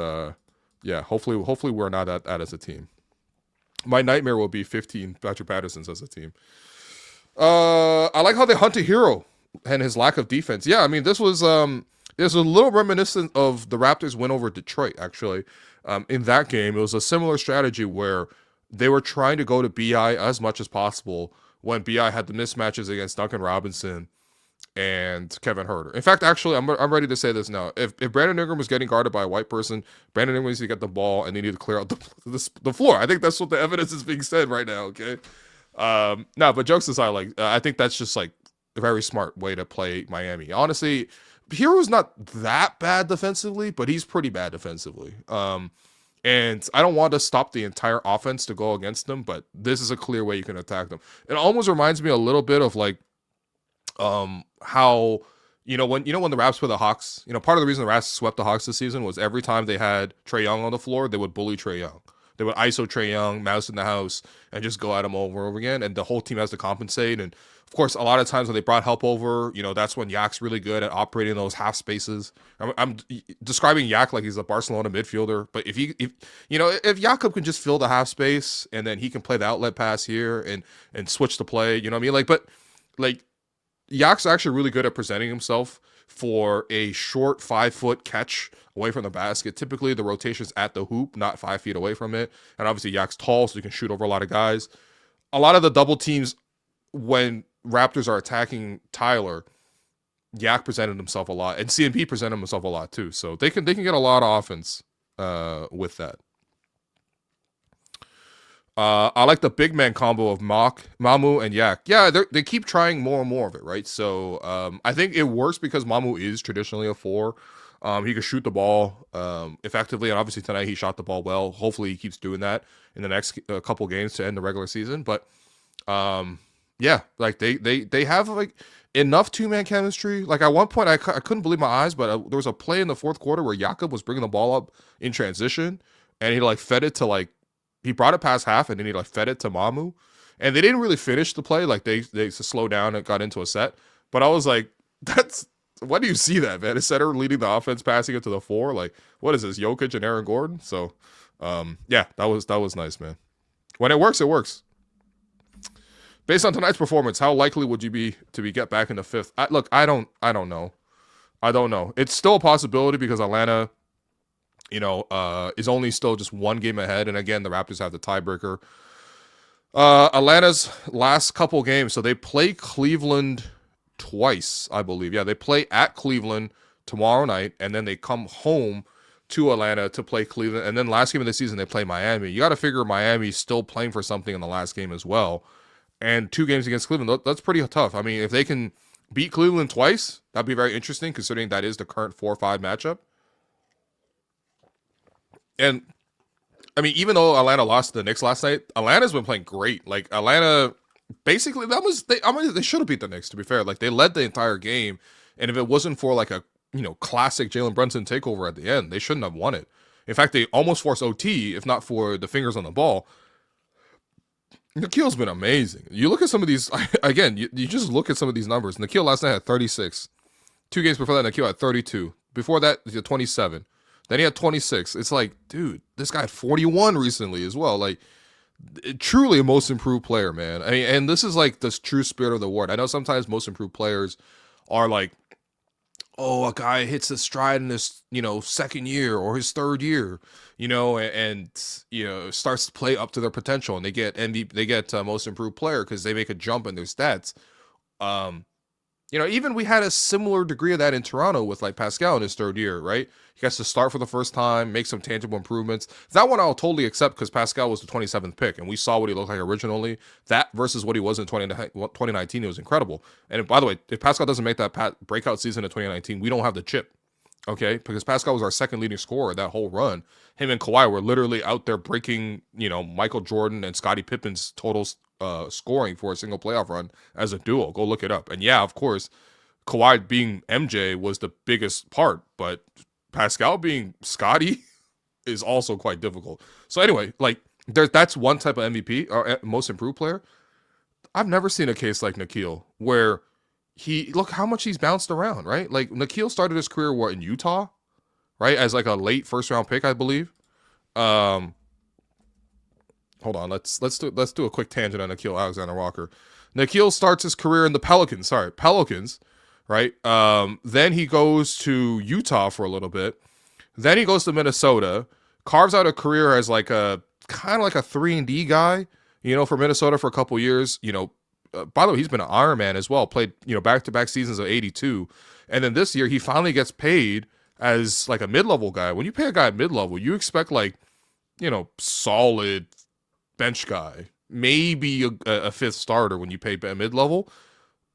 yeah, hopefully we're not at that as a team. My nightmare will be 15 Patrick Pattersons as a team. I like how they hunt a hero and his lack of defense. Yeah, I mean, this was a little reminiscent of the Raptors win over Detroit, actually. In that game, it was a similar strategy where they were trying to go to BI as much as possible when BI had the mismatches against Duncan Robinson and Kevin Huerter. In fact, actually, I'm ready to say this now. If Brandon Ingram was getting guarded by a white person, Brandon Ingram needs to get the ball and they need to clear out the floor. I think that's what the evidence is being said right now, okay? No, but jokes aside, I think that's just like a very smart way to play Miami. Honestly, Hero's not that bad defensively, but he's pretty bad defensively. And I don't want to stop the entire offense to go against them, but this is a clear way you can attack them. It almost reminds me a little bit of like how when the Raps play the Hawks, part of the reason the Raps swept the Hawks this season was every time they had Trae Young on the floor, they would bully Trae Young. They would ISO Trae Young, mouse in the house, and just go at him over and over again. And the whole team has to compensate. And of course, a lot of times when they brought help over, that's when Yak's really good at operating those half spaces. I'm describing Yak like he's a Barcelona midfielder, but if Jakob can just fill the half space and then he can play the outlet pass here and switch the play, you know what I mean? But Yak's actually really good at presenting himself for a short 5-foot catch away from the basket. Typically, the rotation's at the hoop, not 5 feet away from it. And obviously, Yak's tall, so he can shoot over a lot of guys. A lot of the double teams, when Raptors are attacking Tyler, Yak presented himself a lot, and CMP presented himself a lot too. So they can get a lot of offense with that. I like the big man combo of Mamu and Yak. Yeah, they keep trying more and more of it, right? So I think it works because Mamu is traditionally a 4. He can shoot the ball effectively, and obviously tonight he shot the ball well. Hopefully he keeps doing that in the next couple games to end the regular season. But yeah, like they have like enough 2-man chemistry. Like at one point I couldn't believe my eyes, but there was a play in the fourth quarter where Jakob was bringing the ball up in transition, and he like fed it to he brought it past half, and then he fed it to Mamu, and they didn't really finish the play. Like they slowed down and got into a set. But I was like, why do you see that, man? Is Center leading the offense, passing it to the 4? Like, what is this, Jokic and Aaron Gordon? So, yeah, that was nice, man. When it works, it works. Based on tonight's performance, how likely would you be to get back in the 5th? I don't know. I don't know. It's still a possibility because Atlanta, is only still just 1 game ahead. And again, the Raptors have the tiebreaker. Atlanta's last couple games, so they play Cleveland twice, I believe. Yeah, they play at Cleveland tomorrow night, and then they come home to Atlanta to play Cleveland. And then last game of the season, they play Miami. You got to figure Miami's still playing for something in the last game as well. And 2 games against Cleveland, that's pretty tough. I mean, if they can beat Cleveland twice, that'd be very interesting, considering that is the current 4-5 matchup. And I mean, even though Atlanta lost to the Knicks last night, Atlanta's been playing great. Like Atlanta basically that was they should have beat the Knicks, to be fair. Like they led the entire game, and if it wasn't for like a classic Jalen Brunson takeover at the end, they shouldn't have won it. In fact, they almost forced OT if not for the fingers on the ball. Nikhil's been amazing. You look at some of these again. You just look at some of these numbers. Nikhil last night had 36. 2 games before that, Nikhil had 32. Before that, he had 27. Then he had 26. It's like, dude, this guy had 41 recently as well. Like, truly a most improved player, man. I mean, and this is like the true spirit of the award. I know sometimes most improved players are like, oh, a guy hits a stride in his, second year or his third year, and starts to play up to their potential, and they get they get most improved player because they make a jump in their stats. Even we had a similar degree of that in Toronto with like Pascal in his third year, right? He gets to start for the first time, make some tangible improvements. That one I'll totally accept because Pascal was the 27th pick, and we saw what he looked like originally. That versus what he was in 2019, it was incredible. And by the way, if Pascal doesn't make that breakout season in 2019, we don't have the chip, okay? Because Pascal was our second leading scorer that whole run. Him and Kawhi were literally out there breaking, Michael Jordan and Scottie Pippen's totals scoring for a single playoff run as a duo. Go look it up. And yeah, of course, Kawhi being MJ was the biggest part, but Pascal being Scottie is also quite difficult. So anyway, like that's one type of MVP or most improved player. I've never seen a case like Nikhil where look how much he's bounced around, right? Like Nikhil started his career in Utah, right? As like a late first round pick, I believe. Hold on, let's do a quick tangent on Nickeil Alexander-Walker. Nikhil starts his career in the Pelicans, right? Then he goes to Utah for a little bit. Then he goes to Minnesota, carves out a career as like a kind of like a 3-and-D guy, for Minnesota for a couple years. By the way, he's been an Iron Man as well, played, back-to-back seasons of 82. And then this year he finally gets paid as like a mid-level guy. When you pay a guy at mid-level, you expect like, solid bench guy, maybe a fifth starter when you pay mid-level.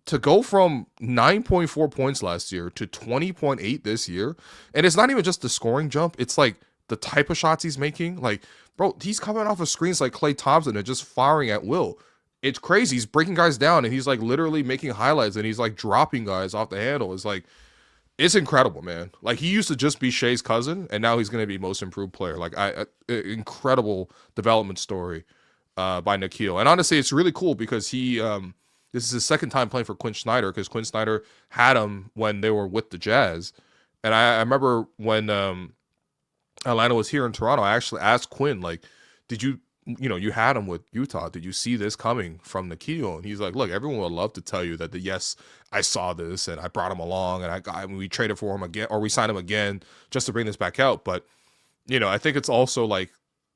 To go from 9.4 points last year to 20.8 this year, and it's not even just the scoring jump, it's like the type of shots he's making. Like, bro, he's coming off of screens like Klay Thompson and just firing at will. It's crazy. He's breaking guys down, and he's like literally making highlights, and he's like dropping guys off the handle. It's like, it's incredible, man. Like, he used to just be Shea's cousin, and now he's going to be most improved player. Like, incredible development story by Nikhil. And honestly, it's really cool because this is his second time playing for Quinn Snyder, because Quinn Snyder had him when they were with the Jazz. And I remember when Atlanta was here in Toronto, I actually asked Quinn, like, did you had him with Utah. Did you see this coming from Nikhil? And he's like, look, everyone would love to tell you that yes, I saw this and I brought him along and we traded for him again, or we signed him again just to bring this back out. But, I think it's also like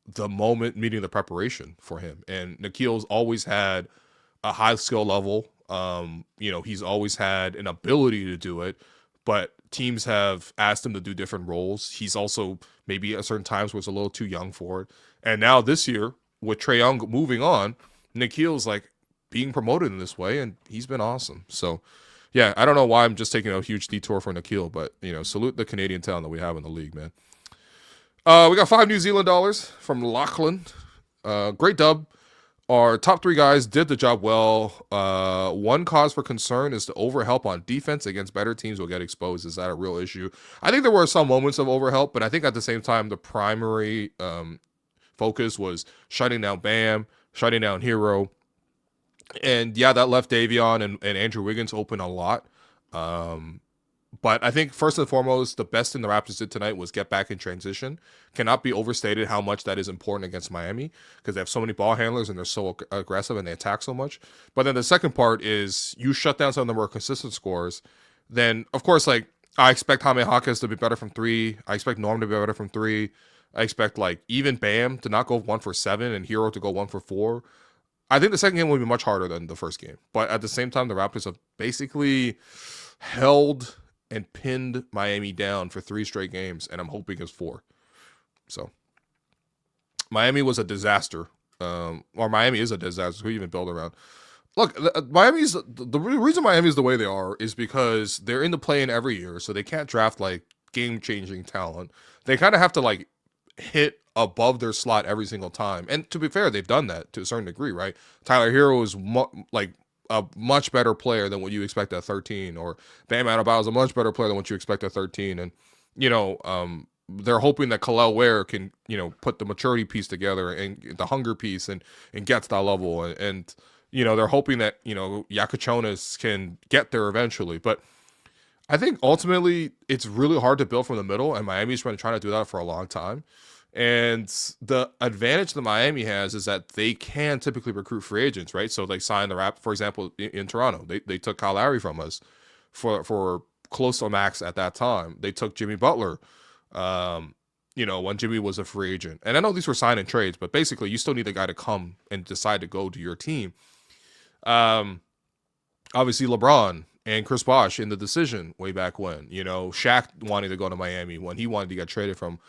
the moment meeting the preparation for him. And Nikhil's always had a high skill level. He's always had an ability to do it, but teams have asked him to do different roles. He's also maybe at certain times was a little too young for it. And now this year, with Trae Young moving on, Nikhil's like being promoted in this way, and he's been awesome. So, yeah, I don't know why I'm just taking a huge detour for Nikhil, but, salute the Canadian talent that we have in the league, man. We got $5 New Zealand from Lachlan. Great dub. Our top three guys did the job well. One cause for concern is the overhelp on defense against better teams will get exposed. Is that a real issue? I think there were some moments of overhelp, but I think at the same time, the primary focus was shutting down Bam, shutting down Hero. And yeah, that left Davion and Andrew Wiggins open a lot. But I think first and foremost, the best thing the Raptors did tonight was get back in transition. Cannot be overstated how much that is important against Miami because they have so many ball handlers and they're so aggressive and they attack so much. But then the second part is you shut down some of the more consistent scorers. Then, of course, like I expect Jaime Jaquez to be better from three. I expect Norm to be better from three. I expect like even Bam to not go 1 for 7 and Hero to go 1 for 4. I think the second game will be much harder than the first game. But at the same time, the Raptors have basically held and pinned Miami down for 3 straight games, and I'm hoping it's 4. So Miami was a disaster, or Miami is a disaster. Who even build around? Look, the reason Miami is the way they are is because they're in the play-in every year, so they can't draft like game-changing talent. They kind of have to like hit above their slot every single time. And to be fair, they've done that to a certain degree, right? Tyler Hero is like a much better player than what you expect at 13, or Bam Adebayo is a much better player than what you expect at 13. And, they're hoping that Khalil Ware can, put the maturity piece together and the hunger piece and get to that level. And they're hoping that, Yakuchonis can get there eventually. But I think ultimately it's really hard to build from the middle, and Miami's been trying to do that for a long time. And the advantage that Miami has is that they can typically recruit free agents, right? So they signed for example, in Toronto, they took Kyle Lowry from us for close to max at that time. They took Jimmy Butler, when Jimmy was a free agent. And I know these were signed in trades, but basically you still need a guy to come and decide to go to your team. Obviously LeBron and Chris Bosh in the decision way back when, Shaq wanting to go to Miami when he wanted to get traded from,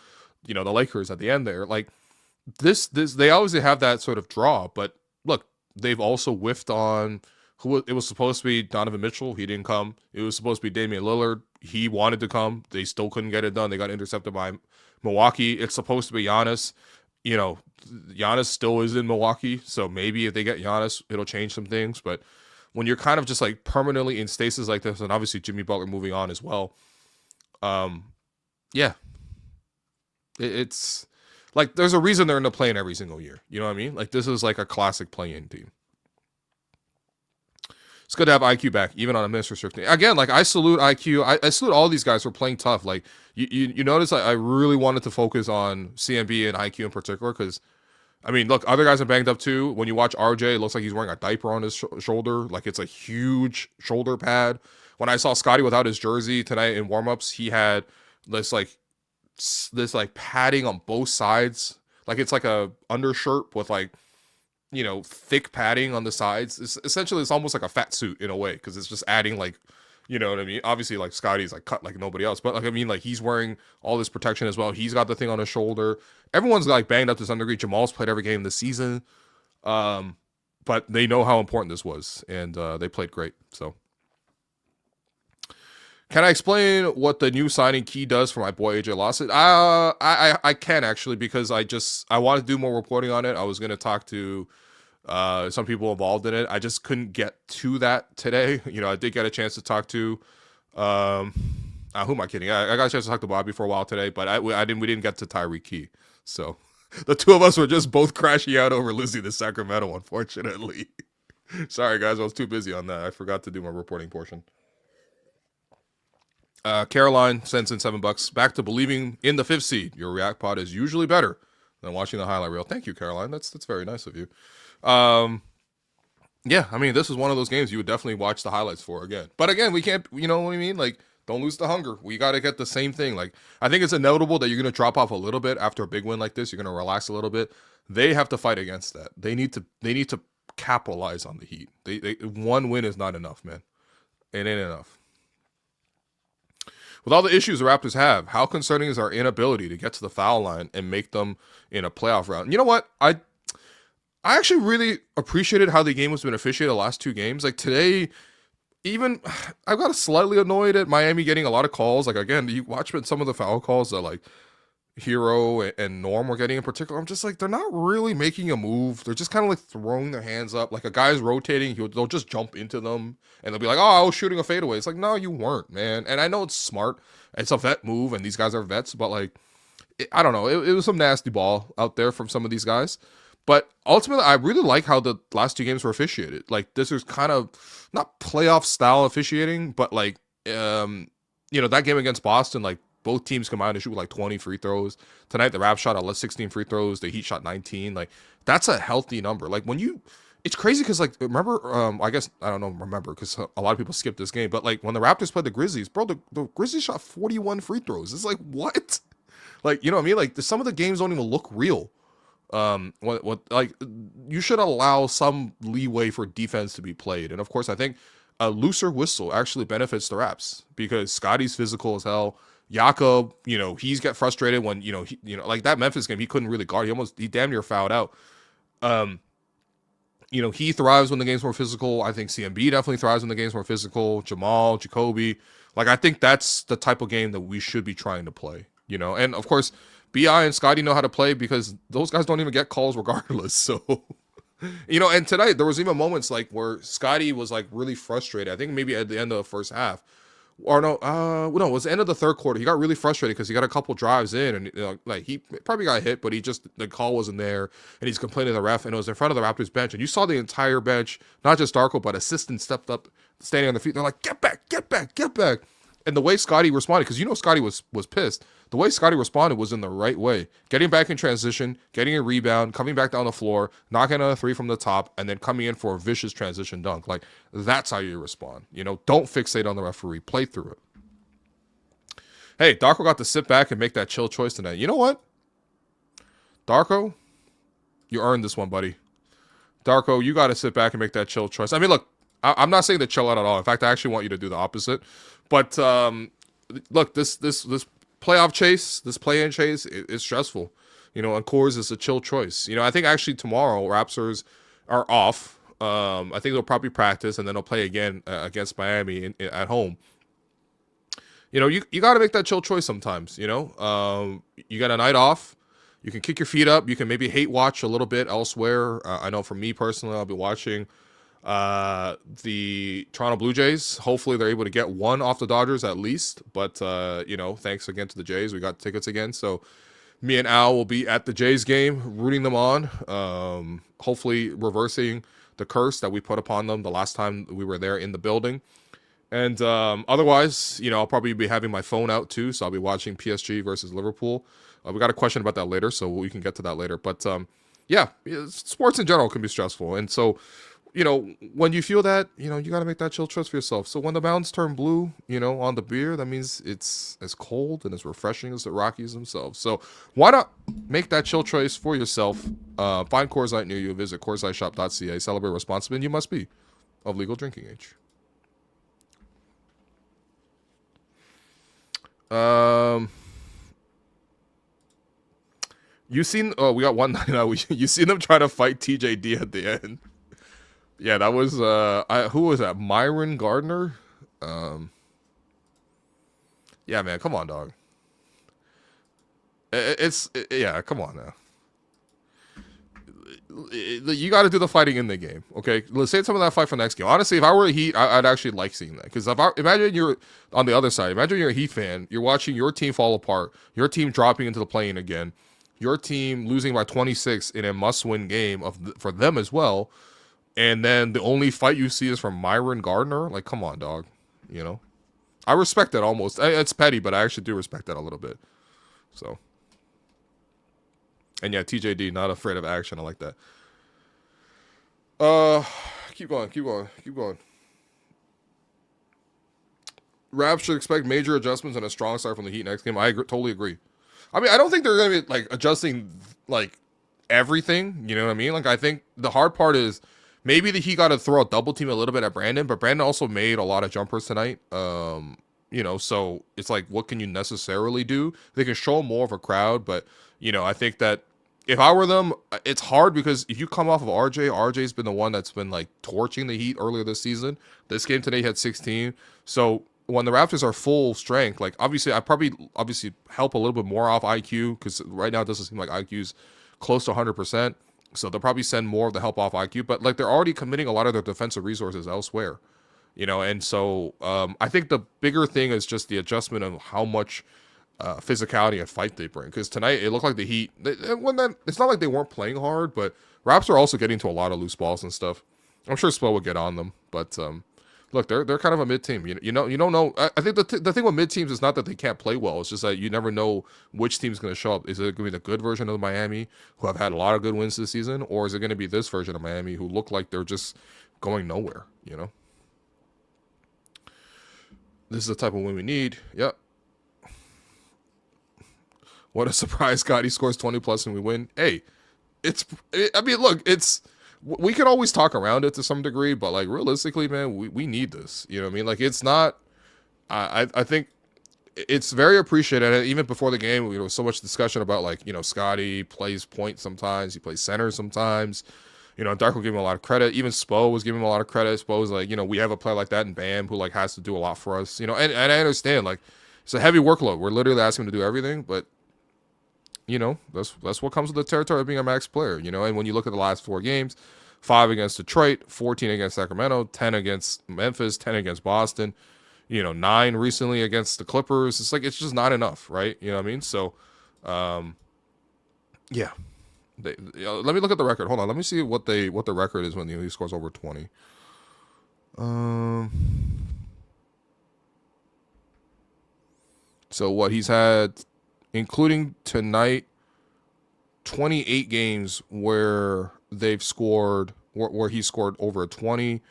the Lakers at the end there. Like this, they obviously have that sort of draw, but look, they've also whiffed on it was supposed to be Donovan Mitchell. He didn't come. It was supposed to be Damian Lillard. He wanted to come. They still couldn't get it done. They got intercepted by Milwaukee. It's supposed to be Giannis. Giannis still is in Milwaukee. So maybe if they get Giannis, it'll change some things. But when you're kind of just like permanently in stasis like this, and obviously Jimmy Butler moving on as well. It's like there's a reason they're in the play-in every single year. You know what I mean? Like this is like a classic play-in team. It's good to have IQ back, even on a minutes restricted. Again, like I salute IQ. I salute all these guys for playing tough. Like you notice I really wanted to focus on CMB and IQ in particular because, I mean, look, other guys are banged up too. When you watch RJ, it looks like he's wearing a diaper on his shoulder. Like it's a huge shoulder pad. When I saw Scottie without his jersey tonight in warmups, he had this padding on both sides. Like it's like a undershirt with like, thick padding on the sides. It's almost like a fat suit in a way because it's just adding like, you know what I mean? Obviously, like Scottie's like cut like nobody else, but like I mean, like he's wearing all this protection as well. He's got the thing on his shoulder. Everyone's like banged up to some degree. Jamal's played every game this season, but they know how important this was, and they played great. So, can I explain what the new signing key does for my boy AJ Lawson? I can actually because I want to do more reporting on it. I was going to talk to some people involved in it. I just couldn't get to that today. I did get a chance to talk to who am I kidding? I got a chance to talk to Bobby for a while today, but we didn't get to Tyreek Key. So the two of us were just both crashing out over losing to Sacramento, unfortunately. Sorry guys, I was too busy on that. I forgot to do my reporting portion. Caroline sends in $7. Back to believing in the 5th seed. Your React pod is usually better than watching the highlight reel. Thank you, Caroline. That's very nice of you. Yeah, I mean, this is one of those games you would definitely watch the highlights for again. But again, we can't, you know what I mean? Like, don't lose the hunger. We got to get the same thing. Like, I think it's inevitable that you're going to drop off a little bit after a big win like this. You're going to relax a little bit. They have to fight against that. They need to capitalize on the Heat. They one win is not enough, man. It ain't enough. With all the issues the Raptors have, how concerning is our inability to get to the foul line and make them in a playoff round? You know what? I actually really appreciated how the game has been officiated the last 2 games. Like today, even I got slightly annoyed at Miami getting a lot of calls. Like again, you watch some of the foul calls that like Hero and Norm were getting in particular. I'm just like, they're not really making a move. They're just kind of like throwing their hands up. Like a guy's rotating, they'll just jump into them and they'll be like, oh, I was shooting a fadeaway. It's like, no, you weren't, man. And I know it's smart. It's a vet move and these guys are vets, but like, I don't know. It was some nasty ball out there from some of these guys. But ultimately, I really like how the last 2 games were officiated. Like, this is kind of not playoff style officiating, but like, that game against Boston, like both teams combined to shoot like 20 free throws. Tonight, the Raps shot 16 free throws. The Heat shot 19. Like, that's a healthy number. Like, it's crazy because like, remember, because a lot of people skipped this game, but like when the Raptors played the Grizzlies, bro, the Grizzlies shot 41 free throws. It's like, what? Like, you know what I mean? Like, some of the games don't even look real. Like you should allow some leeway for defense to be played. And of course, I think a looser whistle actually benefits the Raps because Scottie's physical as hell. Jakob, he's get frustrated when, like that Memphis game, he couldn't really guard. He damn near fouled out. He thrives when the game's more physical. I think CMB definitely thrives when the game's more physical. Jamal, Jacoby. Like, I think that's the type of game that we should be trying to play, and of course, Bi and Scottie know how to play because those guys don't even get calls regardless. So and tonight there was even moments like where Scottie was like really frustrated. I think maybe at the end of the first half, or no, it was the end of the third quarter. He got really frustrated because he got a couple drives in, and like he probably got hit, but the call wasn't there, and he's complaining to the ref, and it was in front of the Raptors bench, and you saw the entire bench, not just Darko, but assistants stepped up, standing on their feet. They're like, "Get back, get back, get back!" And the way Scottie responded, because Scottie was pissed. The way Scottie responded was in the right way. Getting back in transition, getting a rebound, coming back down the floor, knocking on a three from the top, and then coming in for a vicious transition dunk. Like, that's how you respond. Don't fixate on the referee. Play through it. Hey, Darko got to sit back and make that chill choice tonight. You know what? Darko, you earned this one, buddy. Darko, you got to sit back and make that chill choice. I mean, look, I'm not saying to chill out at all. In fact, I actually want you to do the opposite. But look, this playoff chase, this play-in chase, is stressful. And Coors is a chill choice. I think actually tomorrow Raptors are off. I think they'll probably practice and then they'll play again against Miami at home. You got to make that chill choice sometimes. You got a night off. You can kick your feet up. You can maybe hate watch a little bit elsewhere. I know for me personally, I'll be watching the Toronto Blue Jays. Hopefully they're able to get one off the Dodgers at least, but thanks again to the Jays, we got tickets again, so me and Al will be at the Jays game rooting them on, hopefully reversing the curse that we put upon them the last time we were there in the building. And otherwise, I'll probably be having my phone out too, so I'll be watching PSG versus Liverpool. We got a question about that later, so we can get to that later. But yeah, sports in general can be stressful, and so when you feel that, you got to make that chill choice for yourself. So when the mountains turn blue, on the beer, that means it's as cold and as refreshing as the Rockies themselves. So why not make that chill choice for yourself? Find Coors Light near you. Visit CoorsLightShop.ca. Celebrate responsibly, and you must be of legal drinking age. We got 199. You seen them try to fight TJD at the end. Yeah, that was who was that? Myron Gardner? Yeah, man, come on, dog. Yeah, come on now. You got to do the fighting in the game, okay? Let's save some of that fight for next game. Honestly, if I were a Heat, I'd actually like seeing that, because imagine you're on the other side. Imagine you're a Heat fan. You're watching your team fall apart. Your team dropping into the play-in again. Your team losing by 26 in a must-win game for them as well. And then the only fight you see is from Myron Gardner. Like, come on, dog. I respect that almost. It's petty, but I actually do respect that a little bit. So, and yeah, TJD, not afraid of action. I like that. Keep going. Raps should expect major adjustments and a strong start from the Heat next game. I totally agree. I mean, I don't think they're going to be like adjusting like everything. You know what I mean? Like, I think the hard part is maybe the Heat got to throw a double team a little bit at Brandon, but Brandon also made a lot of jumpers tonight. So it's like, what can you necessarily do? They can show more of a crowd, but I think that if I were them, it's hard because if you come off of RJ's been the one that's been like torching the Heat earlier this season. This game today had 16. So when the Raptors are full strength, like obviously help a little bit more off IQ, because right now it doesn't seem like IQ's close to 100%. So they'll probably send more of the help off IQ, but like they're already committing a lot of their defensive resources elsewhere, and so I think the bigger thing is just the adjustment of how much physicality and fight they bring. Because tonight it looked like the Heat, it's not like they weren't playing hard, but Raps are also getting to a lot of loose balls and stuff. I'm sure Spo would get on them, but look, they're kind of a mid team. You don't know. I think the thing with mid teams is not that they can't play well. It's just that you never know which team's going to show up. Is it going to be the good version of Miami, who have had a lot of good wins this season, or is it going to be this version of Miami, who look like they're just going nowhere? This is the type of win we need. Yep. What a surprise! Scottie scores 20 plus and we win. Hey, we can always talk around it to some degree, but like realistically, man, we need this. You know what I mean? Like, it's not. I think it's very appreciated. And even before the game, there was so much discussion about like Scottie plays point sometimes, he plays center sometimes. Darko gave him a lot of credit. Even Spo was giving him a lot of credit. Spo was like, we have a player like that in Bam who like has to do a lot for us. And I understand like it's a heavy workload. We're literally asking him to do everything, but that's what comes with the territory of being a max player. And when you look at the last 4 games, 5 against Detroit, 14 against Sacramento, 10 against Memphis, 10 against Boston, 9 recently against the Clippers. It's like, it's just not enough, right? You know what I mean? So, yeah. Let me look at the record. Hold on. Let me see what the record is when he scores over 20. So what he's had, including tonight, 28 games where they've scored, where he scored over 20.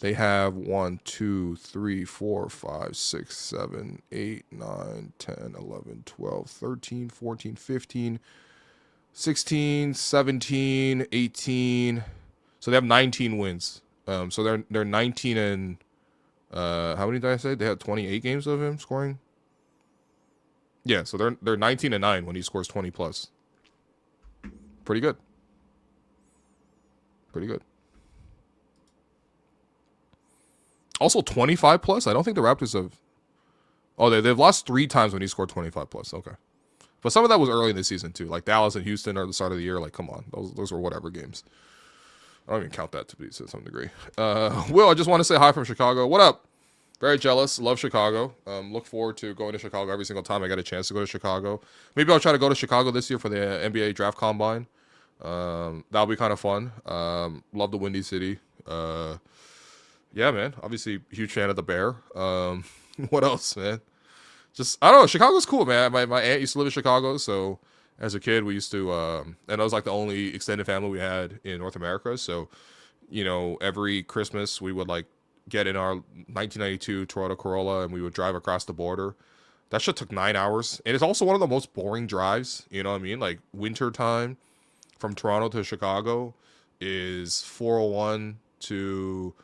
They have 1, 2, 3, 4, 5, 6, 7, 8, 9, 10, 11, 12, 13, 14, 15, 16, 17, 18. So they have 19 wins. So they're 19 and how many did I say? They had 28 games of him scoring. Yeah, so they're 19 and 9 when he scores 20 plus. Pretty good. Pretty good. Also 25 plus. I don't think the Raptors have. Oh, they've lost 3 times when he scored 25 plus. Okay. But some of that was early in the season too, like Dallas and Houston are the start of the year. Like, come on, those were whatever games. I don't even count that to some degree. Will, I just want to say hi from Chicago. What up? Very jealous. Love Chicago. Look forward to going to Chicago every single time I get a chance to go to Chicago. Maybe I'll try to go to Chicago this year for the NBA draft combine. That'll be kind of fun. Love the Windy City. Yeah, man. Obviously, huge fan of the Bear. What else, man? Just, I don't know. Chicago's cool, man. My aunt used to live in Chicago, so as a kid, we used to, and that was like the only extended family we had in North America. So, every Christmas we would like get in our 1992 Toronto Corolla and we would drive across the border. That shit took 9 hours. And it's also one of the most boring drives. You know what I mean? Like, winter time from Toronto to Chicago is 401 to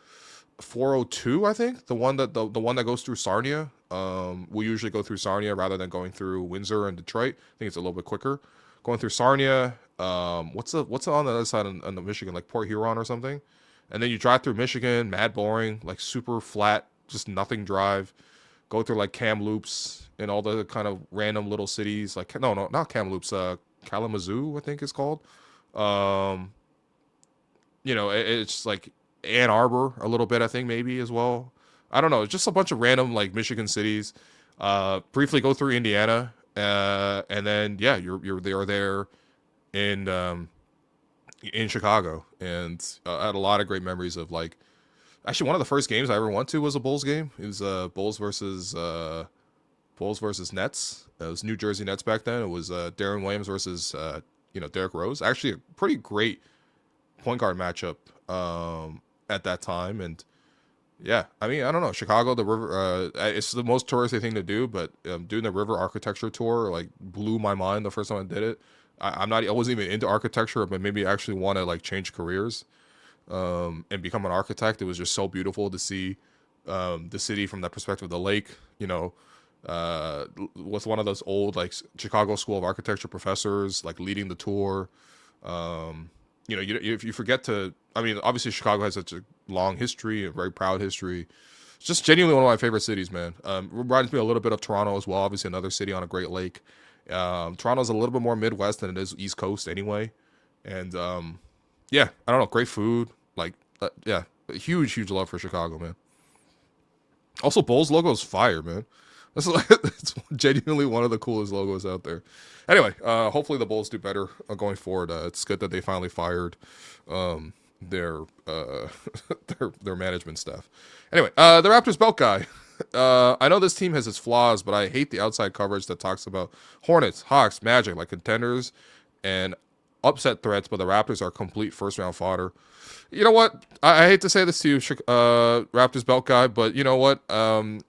402, I think. The one that goes through Sarnia. We usually go through Sarnia rather than going through Windsor and Detroit. I think it's a little bit quicker. Going through Sarnia, what's on the other side on the Michigan, like Port Huron or something? And then you drive through Michigan, mad boring, like super flat, just nothing drive. Go through like Kamloops and all the kind of random little cities. Like, no, not Kamloops, Kalamazoo, I think it's called. It's like Ann Arbor a little bit, I think maybe as well. I don't know. It's just a bunch of random like Michigan cities. Briefly go through Indiana, and then yeah, you're there in Chicago, and I had a lot of great memories of like. Actually, one of the first games I ever went to was a Bulls game. It was Bulls versus Nets. It was New Jersey Nets back then. It was Darren Williams versus Derrick Rose. Actually, a pretty great point guard matchup at that time. And yeah, I mean, I don't know, Chicago, the river. It's the most touristy thing to do, but doing the river architecture tour like blew my mind the first time I did it. I wasn't even into architecture, but maybe I actually want to like change careers. And become an architect. It was just so beautiful to see the city from that perspective of the lake. With one of those old like Chicago School of Architecture professors like leading the tour. If you forget to, I mean, obviously Chicago has such a long history, a very proud history. It's just genuinely one of my favorite cities, man. Reminds me a little bit of Toronto as well. Obviously another city on a great lake. Toronto's a little bit more Midwest than it is East Coast anyway. And yeah, I don't know. Great food. Like, yeah, huge love for Chicago, man. Also, Bulls logo is fire, man. It's genuinely one of the coolest logos out there. Anyway, hopefully the Bulls do better going forward. It's good that they finally fired their management staff. Anyway, the Raptors belt guy. I know this team has its flaws, but I hate the outside coverage that talks about Hornets, Hawks, Magic, like contenders, and upset threats, but the Raptors are complete first-round fodder. You know what? I hate to say this to you, Raptors belt guy, but you know what?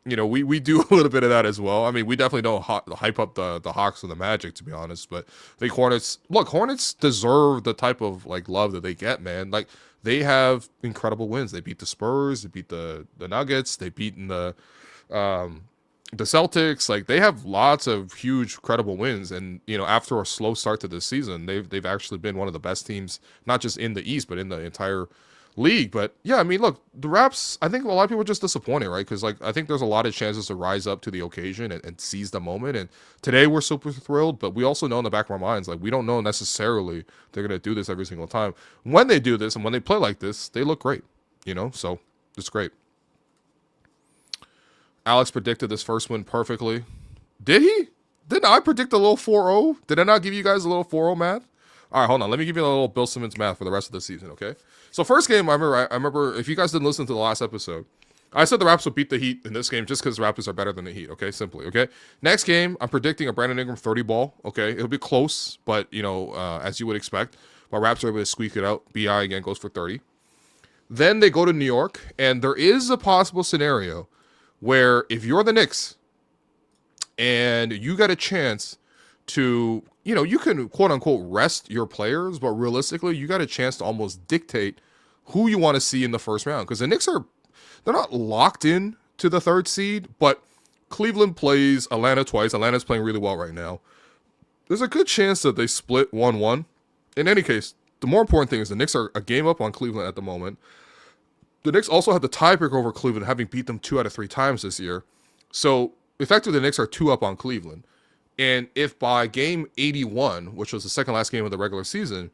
We do a little bit of that as well. I mean, we definitely don't hype up the Hawks and the Magic, to be honest, but I think Hornets deserve the type of like love that they get, man. Like, they have incredible wins. They beat the Spurs, they beat the Nuggets, they beaten the Celtics. Like, they have lots of huge credible wins, and after a slow start to this season, they've actually been one of the best teams, not just in the East but in the entire league. But yeah, I mean, look, the Raps, I think a lot of people are just disappointed, right? Because like I think there's a lot of chances to rise up to the occasion and seize the moment. And today we're super thrilled, but we also know in the back of our minds, like we don't know necessarily they're gonna do this every single time. When they do this and when they play like this, they look great, So it's great. Alex predicted this first win perfectly. Did he? Didn't I predict a little 4-0? Did I not give you guys a little 4-0 math? All right, hold on. Let me give you a little Bill Simmons math for the rest of the season, okay? So first game, I remember if you guys didn't listen to the last episode, I said the Raps would beat the Heat in this game just because the Raptors are better than the Heat, okay? Simply, okay? Next game, I'm predicting a Brandon Ingram 30 ball, okay? It'll be close, but, as you would expect. But Raps are able to squeak it out. BI again goes for 30. Then they go to New York, and there is a possible scenario where if you're the Knicks and you got a chance to, you can quote unquote rest your players, but realistically, you got a chance to almost dictate who you want to see in the first round. Because the Knicks they're not locked in to the third seed, but Cleveland plays Atlanta twice. Atlanta's playing really well right now. There's a good chance that they split 1-1. In any case, the more important thing is the Knicks are a game up on Cleveland at the moment. The Knicks also have the tiebreaker over Cleveland, having beat them 2 out of 3 times this year. So, effectively, the Knicks are 2 up on Cleveland. And if by game 81, which was the second last game of the regular season,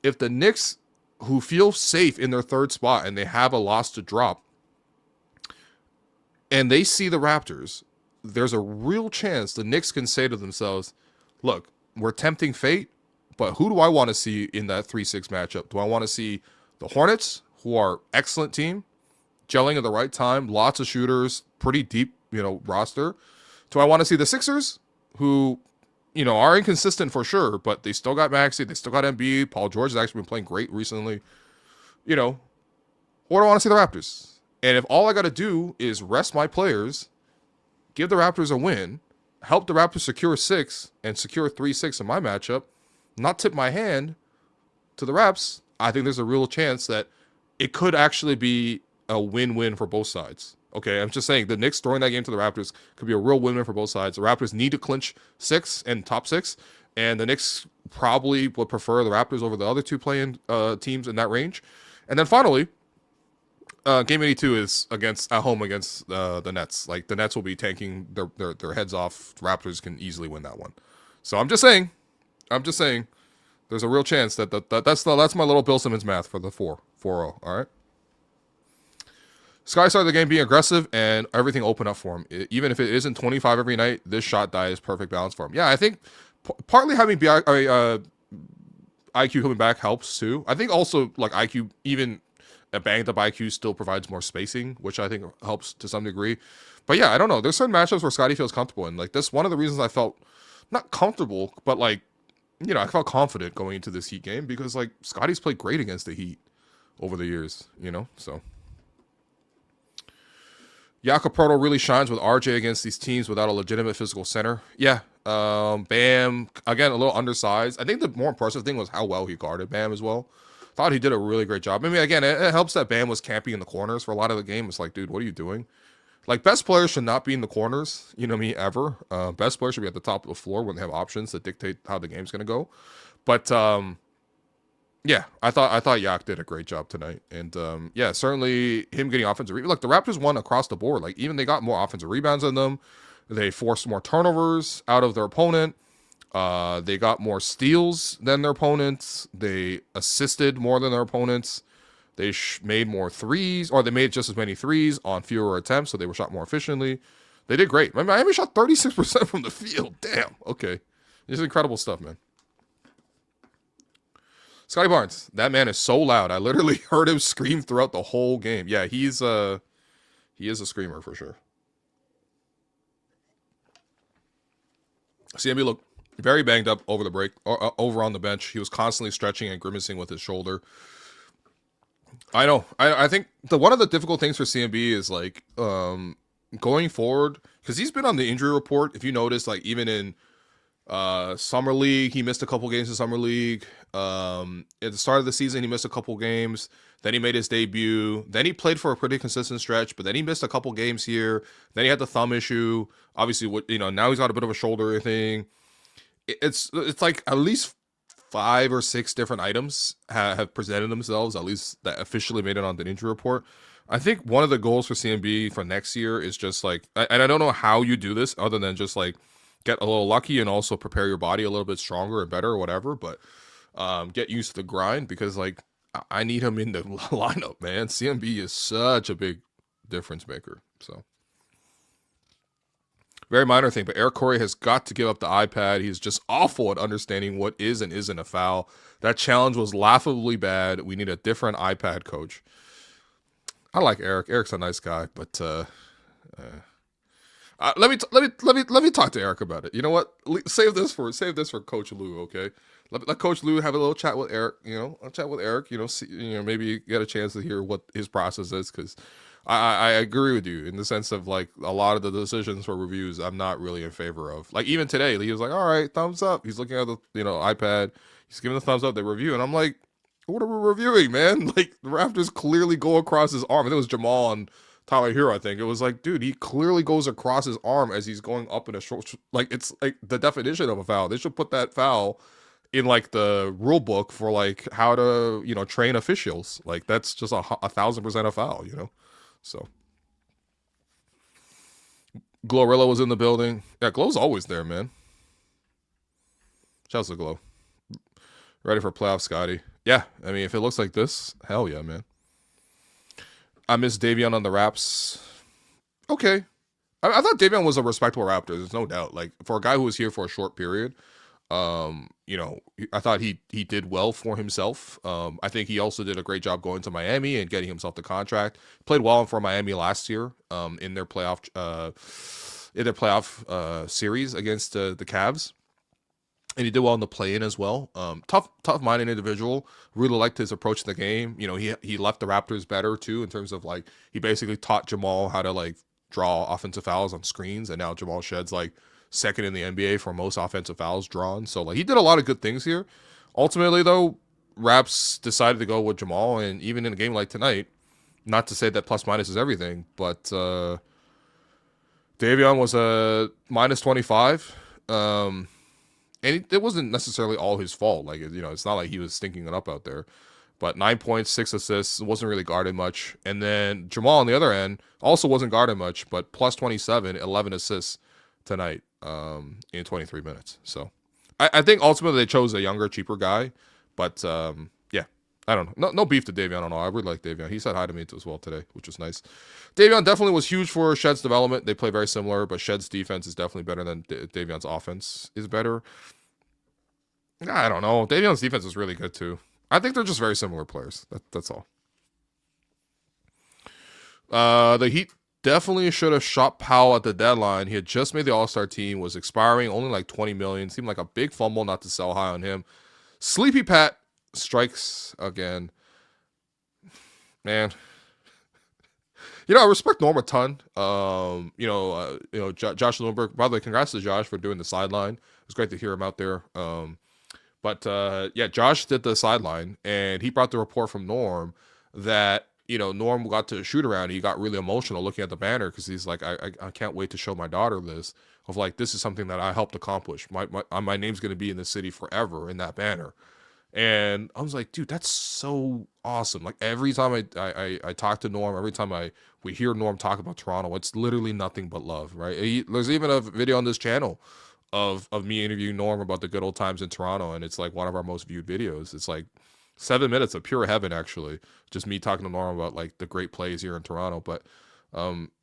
if the Knicks, who feel safe in their third spot and they have a loss to drop, and they see the Raptors, there's a real chance the Knicks can say to themselves, look, we're tempting fate, but who do I want to see in that 3-6 matchup? Do I want to see the Hornets, who are excellent team, gelling at the right time, lots of shooters, pretty deep, roster? Do I want to see the Sixers, who, are inconsistent for sure, but they still got Maxey, they still got Embiid, Paul George has actually been playing great recently, or do I want to see the Raptors? And if all I got to do is rest my players, give the Raptors a win, help the Raptors secure 6 and secure 3-6 in my matchup, not tip my hand to the Raps, I think there's a real chance that it could actually be a win-win for both sides. Okay, I'm just saying the Knicks throwing that game to the Raptors could be a real win-win for both sides. The Raptors need to clinch 6 and top 6, and the Knicks probably would prefer the Raptors over the other 2 playing teams in that range. And then finally, game 82 is at home against the Nets. Like the Nets will be tanking their heads off. Raptors can easily win that one. So I'm just saying, there's a real chance that's my little Bill Simmons math for the 4-0. All right. Scottie started the game being aggressive, and everything opened up for him. Even if it isn't 25 every night, this shot die is perfect balance for him. Yeah, I think partly having IQ coming back helps too. I think also like IQ, even a banged up IQ, still provides more spacing, which I think helps to some degree. But yeah, I don't know. There's certain matchups where Scottie feels comfortable in. Like this, one of the reasons I felt not comfortable, but like, I felt confident going into this Heat game because like Scottie's played great against the Heat over the years, so. Jakob Poeltl really shines with RJ against these teams without a legitimate physical center. Yeah, Bam, again, a little undersized. I think the more impressive thing was how well he guarded Bam as well. Thought he did a really great job. I mean, again, it helps that Bam was camping in the corners for a lot of the game. It's like, dude, what are you doing? Like, best players should not be in the corners, ever. Best players should be at the top of the floor when they have options that dictate how the game's going to go. But, yeah, I thought Yak did a great job tonight. And, yeah, certainly him getting offensive rebounds. Look, the Raptors won across the board. Like, even they got more offensive rebounds than them. They forced more turnovers out of their opponent. They got more steals than their opponents. They assisted more than their opponents. They made more threes, or they made just as many threes on fewer attempts, so they were shot more efficiently. They did great. Miami shot 36% from the field. Damn. Okay. This is incredible stuff, man. Scottie Barnes, that man is so loud. I literally heard him scream throughout the whole game. Yeah, he is a screamer for sure. CMB looked very banged up over the break, or over on the bench. He was constantly stretching and grimacing with his shoulder. I know. I think one of the difficult things for CMB is like going forward, because he's been on the injury report. If you notice, like even in Summer League, he missed a couple games in Summer League. At the start of the season, he missed a couple games. Then he made his debut. Then he played for a pretty consistent stretch, but then he missed a couple games here. Then he had the thumb issue. Obviously, now he's got a bit of a shoulder thing. It's like at least 5 or 6 different items have presented themselves, at least that officially made it on the injury report. I think one of the goals for CMB for next year is just like, and I don't know how you do this other than just like get a little lucky and also prepare your body a little bit stronger and better or whatever, but get used to the grind, because like I need him in the lineup, man. CMB is such a big difference maker. So very minor thing, but Eric Corey has got to give up the iPad. He's just awful at understanding what is and isn't a foul. That challenge was laughably bad. We need a different iPad coach. I like Eric. Eric's a nice guy, but let me talk to Eric about it. You know what? Save this for Coach Lou, okay? Let Coach Lou have a little chat with Eric. You know, I'll chat with Eric. You know, see, maybe get a chance to hear what his process is, because I agree with you in the sense of like a lot of the decisions for reviews I'm not really in favor of. Like even today, he was like, "All right, thumbs up." He's looking at the iPad. He's giving the thumbs up. They review, and I'm like, "What are we reviewing, man?" Like the Raptors clearly go across his arm. I think it was Jamal and Tyler Hero. I think it was like, dude, he clearly goes across his arm as he's going up in a short. Like it's like the definition of a foul. They should put that foul in like the rule book for like how to train officials. Like that's just 1,000% a foul. So Glorilla was in the building. Yeah, Glow's always there, man. Shouts to Glow. Ready for playoff, Scottie. Yeah, I mean, if it looks like this, hell yeah, man. I miss Davion on the Raps. Okay. I thought Davion was a respectable Raptor, there's no doubt. Like, for a guy who was here for a short period, I thought he did well for himself. I think he also did a great job going to Miami and getting himself the contract. Played well for Miami last year in their playoff series against the Cavs. And he did well in the play-in as well. Tough-minded individual. Really liked his approach to the game. He left the Raptors better too in terms of like he basically taught Jamal how to like draw offensive fouls on screens, and now Jamal Shed's like second in the NBA for most offensive fouls drawn. So like he did a lot of good things here. Ultimately though, Raps decided to go with Jamal, and even in a game like tonight, not to say that plus minus is everything, but Davion was a minus 25. And it wasn't necessarily all his fault. Like, it's not like he was stinking it up out there. But 9 points, 6 assists, wasn't really guarded much. And then Jamal on the other end also wasn't guarded much, but plus 27, 11 assists tonight in 23 minutes. So I think ultimately they chose a younger, cheaper guy. But yeah, I don't know. No beef to Davion. I don't know. I really like Davion. He said hi to me as well today, which was nice. Davion definitely was huge for Shed's development. They play very similar, but Shed's defense is definitely better than Davion's offense is better. I don't know. Davion's defense is really good too. I think they're just very similar players. That's all. The Heat definitely should have shot Powell at the deadline. He had just made the All-Star team, was expiring, only like $20 million. Seemed like a big fumble not to sell high on him. Sleepy Pat strikes again. Man. I respect Norm a ton. Josh Lundberg. By the way, congrats to Josh for doing the sideline. It was great to hear him out there. But Josh did the sideline, and he brought the report from Norm that Norm got to shoot around. He got really emotional looking at the banner because he's like, I can't wait to show my daughter this. Of like, this is something that I helped accomplish. My name's going to be in the city forever in that banner. And I was like, dude, that's so awesome. Like every time I talk to Norm, every time we hear Norm talk about Toronto, it's literally nothing but love, right? There's even a video on this channel of me interviewing Norm about the good old times in Toronto, and it's like one of our most viewed videos. It's like 7 minutes of pure heaven, actually. Just me talking to Norm about like the great plays here in Toronto. But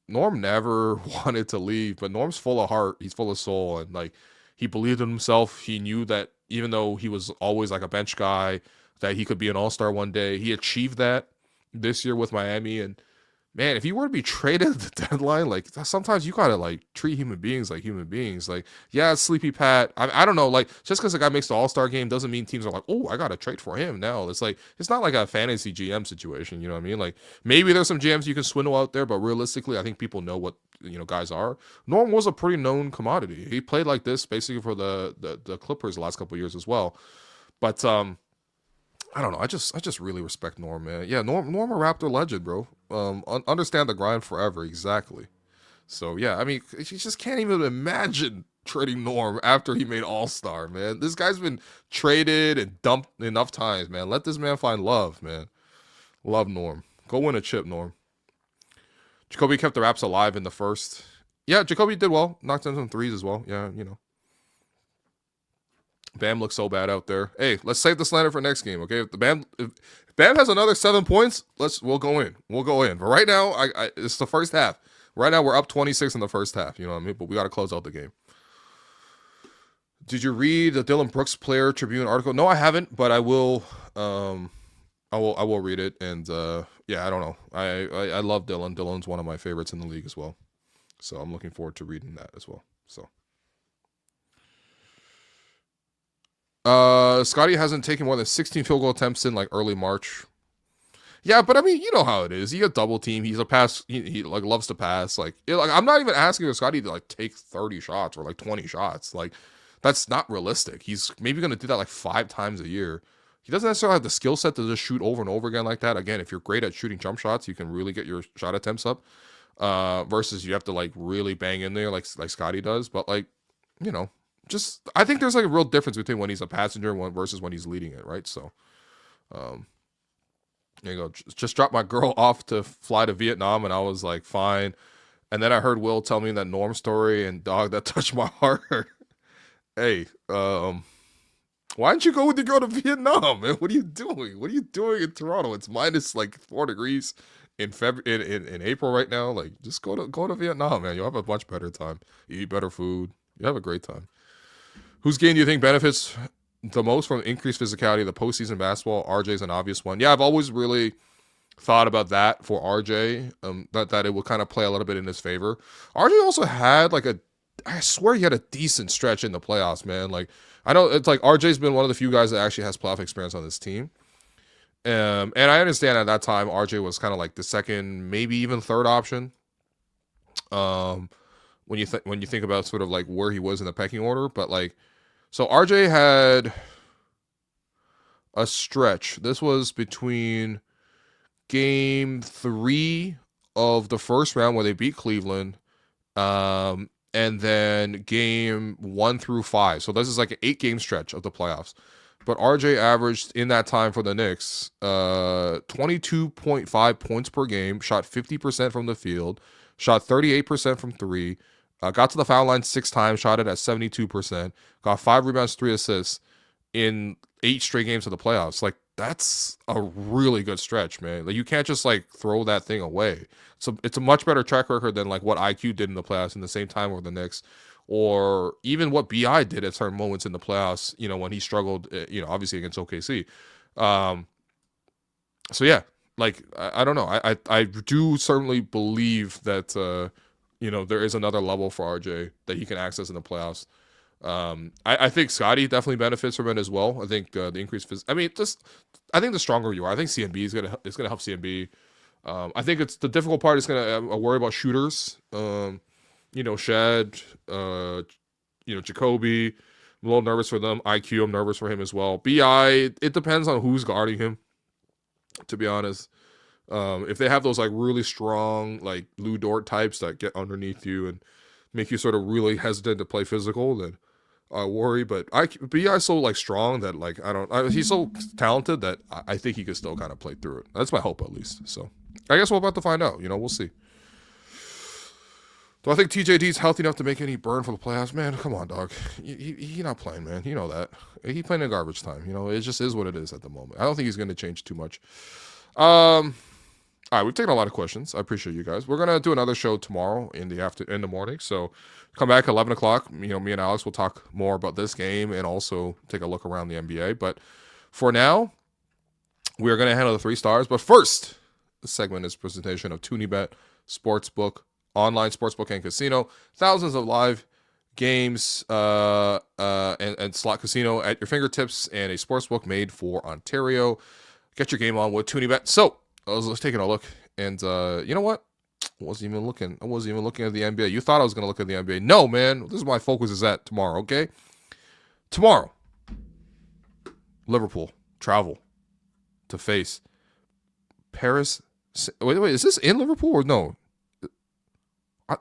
Norm never wanted to leave, but Norm's full of heart. He's full of soul, and like he believed in himself. He knew that even though he was always like a bench guy, that he could be an all-star one day. He achieved that this year with Miami. And man, if you were to be traded at the deadline, like sometimes you gotta like treat human beings like human beings. Like, yeah, Sleepy Pat. I don't know. Like just because a guy makes the All-Star game doesn't mean teams are like, oh, I gotta trade for him now. It's like it's not like a fantasy GM situation. You know what I mean? Like maybe there's some GMs you can swindle out there, but realistically, I think people know what guys are. Norm was a pretty known commodity. He played like this basically for the Clippers the last couple of years as well. But I don't know. I just really respect Norm, man. Yeah, Norm a Raptor legend, bro. Understand the grind forever, exactly. So yeah, I mean, you just can't even imagine trading Norm after he made All-Star, man. This guy's been traded and dumped enough times, man. Let this man find love, man. Love Norm. Go win a chip, Norm. Jacoby kept the Raps alive in the first. Yeah, Jacoby did well. Knocked in some threes as well. Yeah, you know. Bam looks so bad out there. Hey, let's save the slander for next game, okay? If Bam has another 7 points, we'll go in. We'll go in. But right now, it's the first half. Right now, we're up 26 in the first half. You know what I mean? But we got to close out the game. Did you read the Dylan Brooks Player Tribune article? No, I haven't, but I will. I will read it. And yeah, I don't know. I love Dylan. Dylan's one of my favorites in the league as well. So I'm looking forward to reading that as well. So. Scottie hasn't taken more than 16 field goal attempts in like early March. Yeah, but I mean, you know how it is. He a double team. He's a pass. He like loves to pass. Like I'm not even asking Scottie to like take 30 shots or like 20 shots. Like that's not realistic. He's maybe going to do that like 5 times a year. He doesn't necessarily have the skill set to just shoot over and over again like that. Again, if you're great at shooting jump shots, you can really get your shot attempts up. Versus you have to like really bang in there like Scottie does. But like, you know. Just, I think there's like a real difference between when he's a passenger versus when he's leading it, right? So, there you go. Just dropped my girl off to fly to Vietnam, and I was like, fine. And then I heard Will tell me that Norm story, and dog, that touched my heart. Hey, why didn't you go with your girl to Vietnam, man? What are you doing? What are you doing in Toronto? It's minus like 4 degrees in in April right now. Like, just go to Vietnam, man. You'll have a much better time. You eat better food. You have a great time. Whose game do you think benefits the most from increased physicality of the postseason basketball? RJ's an obvious one. Yeah, I've always really thought about that for RJ, that it would kind of play a little bit in his favor. RJ also had I swear he had a decent stretch in the playoffs, man. Like, I know it's like RJ's been one of the few guys that actually has playoff experience on this team. And I understand at that time, RJ was kind of like the second, maybe even third option. When you think about sort of like where he was in the pecking order, but like, so RJ had a stretch. This was between game 3 of the first round where they beat Cleveland, and then game 1 through 5. So this is like an 8-game stretch of the playoffs. But RJ averaged in that time for the Knicks 22.5 points per game, shot 50% from the field, shot 38% from 3, got to the foul line 6 times, shot it at 72%, got 5 rebounds, 3 assists in 8 straight games of the playoffs. Like, that's a really good stretch, man. Like, you can't just like throw that thing away. So it's a much better track record than like what IQ did in the playoffs in the same time with the Knicks, or even what BI did at certain moments in the playoffs, you know, when he struggled, you know, obviously against OKC. So yeah, like, I don't know. I do certainly believe that, you know, there is another level for RJ that he can access in the playoffs. I think Scottie definitely benefits from it as well. I think the increased I think the stronger you are, I think CMB is gonna help CMB. I think it's the difficult part is gonna worry about shooters. You know, Shad, you know, Jacoby. I'm a little nervous for them. IQ, I'm nervous for him as well. BI, it depends on who's guarding him, to be honest. If they have those like really strong like Lou Dort types that get underneath you and make you sort of really hesitant to play physical, then I worry. But BI's so like strong that like he's so talented that I think he could still kind of play through it. That's my hope, at least. So I guess we're about to find out. You know, we'll see. Do I think TJD's healthy enough to make any burn for the playoffs? Man, come on, dog. He not playing, man. You know that. He playing in garbage time. You know, it just is what it is at the moment. I don't think he's going to change too much. All right, we've taken a lot of questions. I appreciate you guys. We're going to do another show tomorrow in the morning. So come back at 11 o'clock. You know, me and Alex will talk more about this game and also take a look around the NBA. But for now, we're going to handle the 3 stars. But first, this segment is a presentation of ToonieBet Sportsbook, online sportsbook and casino. Thousands of live games and slot casino at your fingertips, and a sportsbook made for Ontario. Get your game on with ToonieBet. So I was taking a look, and you know what? I wasn't even looking at the NBA. You thought I was going to look at the NBA. No, man. This is where my focus is at tomorrow, okay? Tomorrow, Liverpool travel to face Paris. Wait, is this in Liverpool or no?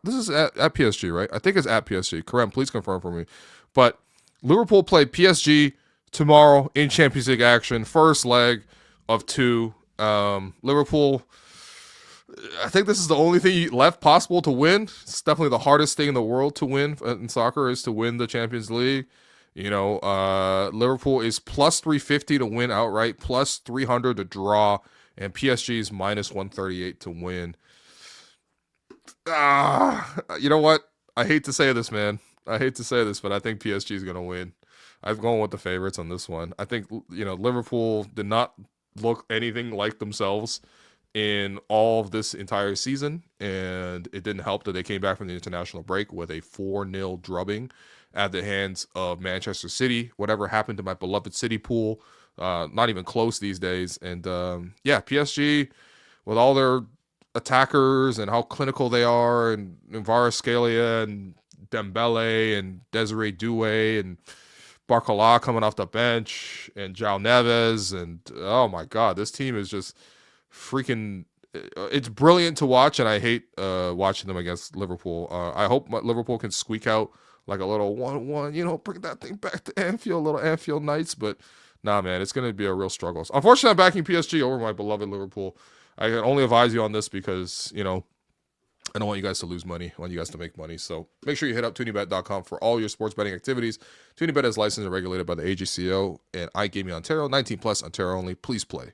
This is at PSG, right? I think it's at PSG. Kareem, please confirm for me. But Liverpool play PSG tomorrow in Champions League action. First leg of 2. Liverpool, I think this is the only thing left possible to win. It's definitely the hardest thing in the world to win in soccer is to win the Champions League. Liverpool is plus 350 to win outright, plus 300 to draw, and PSG is minus 138 to win. You know what? I hate to say this, man. I hate to say this, but I think PSG is going to win. I've gone with the favorites on this one. I think, Liverpool did not look anything like themselves in all of this entire season, and it didn't help that they came back from the international break with a 4-0 drubbing at the hands of Manchester City. Whatever happened to my beloved City pool, not even close these days. And PSG, with all their attackers and how clinical they are, and Kvaratskhelia and Dembele and Desiree Doué and Barcola coming off the bench and João Neves, and oh my God, this team is just freaking. It's brilliant to watch, and I hate watching them against Liverpool. I hope Liverpool can squeak out like a little 1-1, bring that thing back to Anfield, little Anfield Knights. But nah, man, it's going to be a real struggle. So, unfortunately, I'm backing PSG over my beloved Liverpool. I can only advise you on this because, I don't want you guys to lose money. I want you guys to make money. So make sure you hit up ToonieBet.com for all your sports betting activities. ToonieBet is licensed and regulated by the AGCO and iGaming Ontario. 19 plus, Ontario only. Please play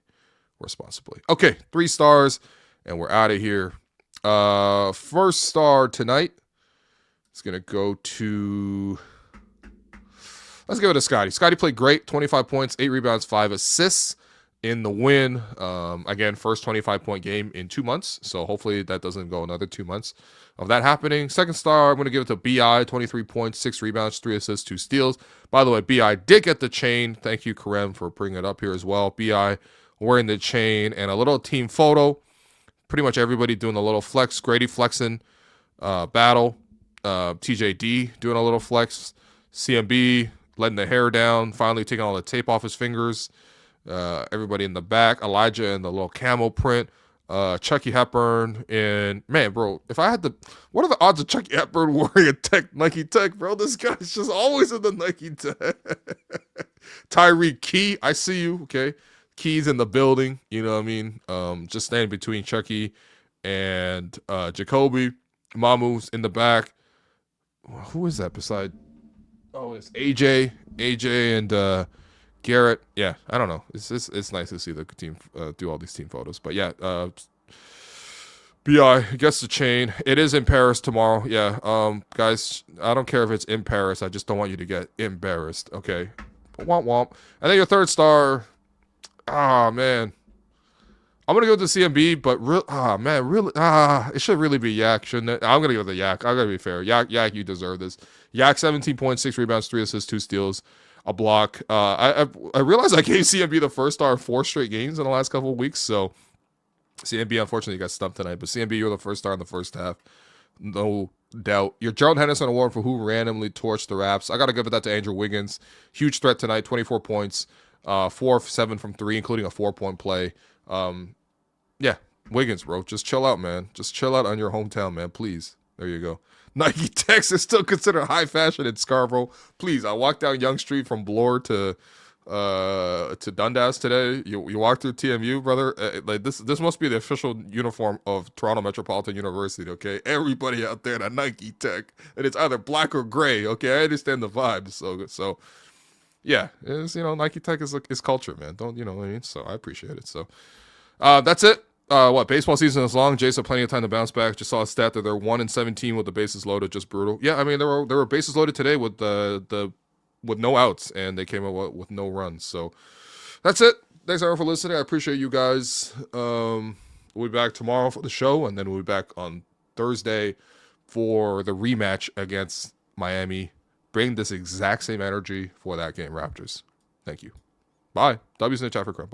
responsibly. Okay, 3 stars, and we're out of here. First star tonight is going to go to... Let's give it to Scottie. Scottie played great. 25 points, 8 rebounds, 5 assists in the win. Again, first 25-point game in 2 months. So hopefully that doesn't go another 2 months of that happening. Second star, I'm going to give it to B.I. 23 points, 6 rebounds, 3 assists, 2 steals. By the way, B.I. did get the chain. Thank you, Kareem, for bringing it up here as well. B.I. wearing the chain and a little team photo. Pretty much everybody doing a little flex. Grady flexing, battle. TJD doing a little flex. CMB letting the hair down, finally taking all the tape off his fingers. Everybody in the back, Elijah in the little camo print, Chucky Hepburn, and man, bro, if I had to, what are the odds of Chucky Hepburn wearing a Nike Tech, bro? This guy's just always in the Nike Tech. Tyreek Key, I see you, okay? Key's in the building, you know what I mean? Just standing between Chucky and Jacoby. Mamu's in the back. Who is that beside? Oh, it's AJ and Garrett. Yeah, I don't know. It's nice to see the team do all these team photos. But yeah, BI gets the chain. It is in Paris tomorrow. Yeah, guys, I don't care if it's in Paris. I just don't want you to get embarrassed. Okay, womp womp. And then your third star. Man, I'm gonna go to CMB, but it should really be Yak, shouldn't it? I'm gonna go to Yak. I gotta be fair. Yak, you deserve this. Yak, 17 points, 6 rebounds, 3 assists, 2 steals, a block. I realized I gave CMB the first star 4 straight games in the last couple of weeks. So CMB unfortunately got stumped tonight, but CMB, you're the first star in the first half, no doubt. Your Gerald Henderson Award for who randomly torched the Raps. I gotta give that to Andrew Wiggins. Huge threat tonight. 24 points, 4 of 7 from 3, including a 4-point play. Yeah, Wiggins, bro, just chill out, man. Just chill out on your hometown, man. Please. There you go. Nike Techs is still considered high fashion in Scarborough. Please, I walked down Yonge Street from Bloor to Dundas today. You walk through TMU, brother. Like this must be the official uniform of Toronto Metropolitan University. Okay, everybody out there at Nike Tech, and it's either black or gray. Okay, I understand the vibe. So yeah, it's, Nike Tech is culture, man. Don't you know what I mean? So I appreciate it. So that's it. Baseball season is long. Jays have plenty of time to bounce back. Just saw a stat that they're 1-17 with the bases loaded. Just brutal. Yeah, I mean there were bases loaded today with with no outs, and they came out with no runs. So that's it. Thanks everyone for listening. I appreciate you guys. We'll be back tomorrow for the show, and then we'll be back on Thursday for the rematch against Miami. Bring this exact same energy for that game, Raptors. Thank you. Bye. W's in the chat for Crump.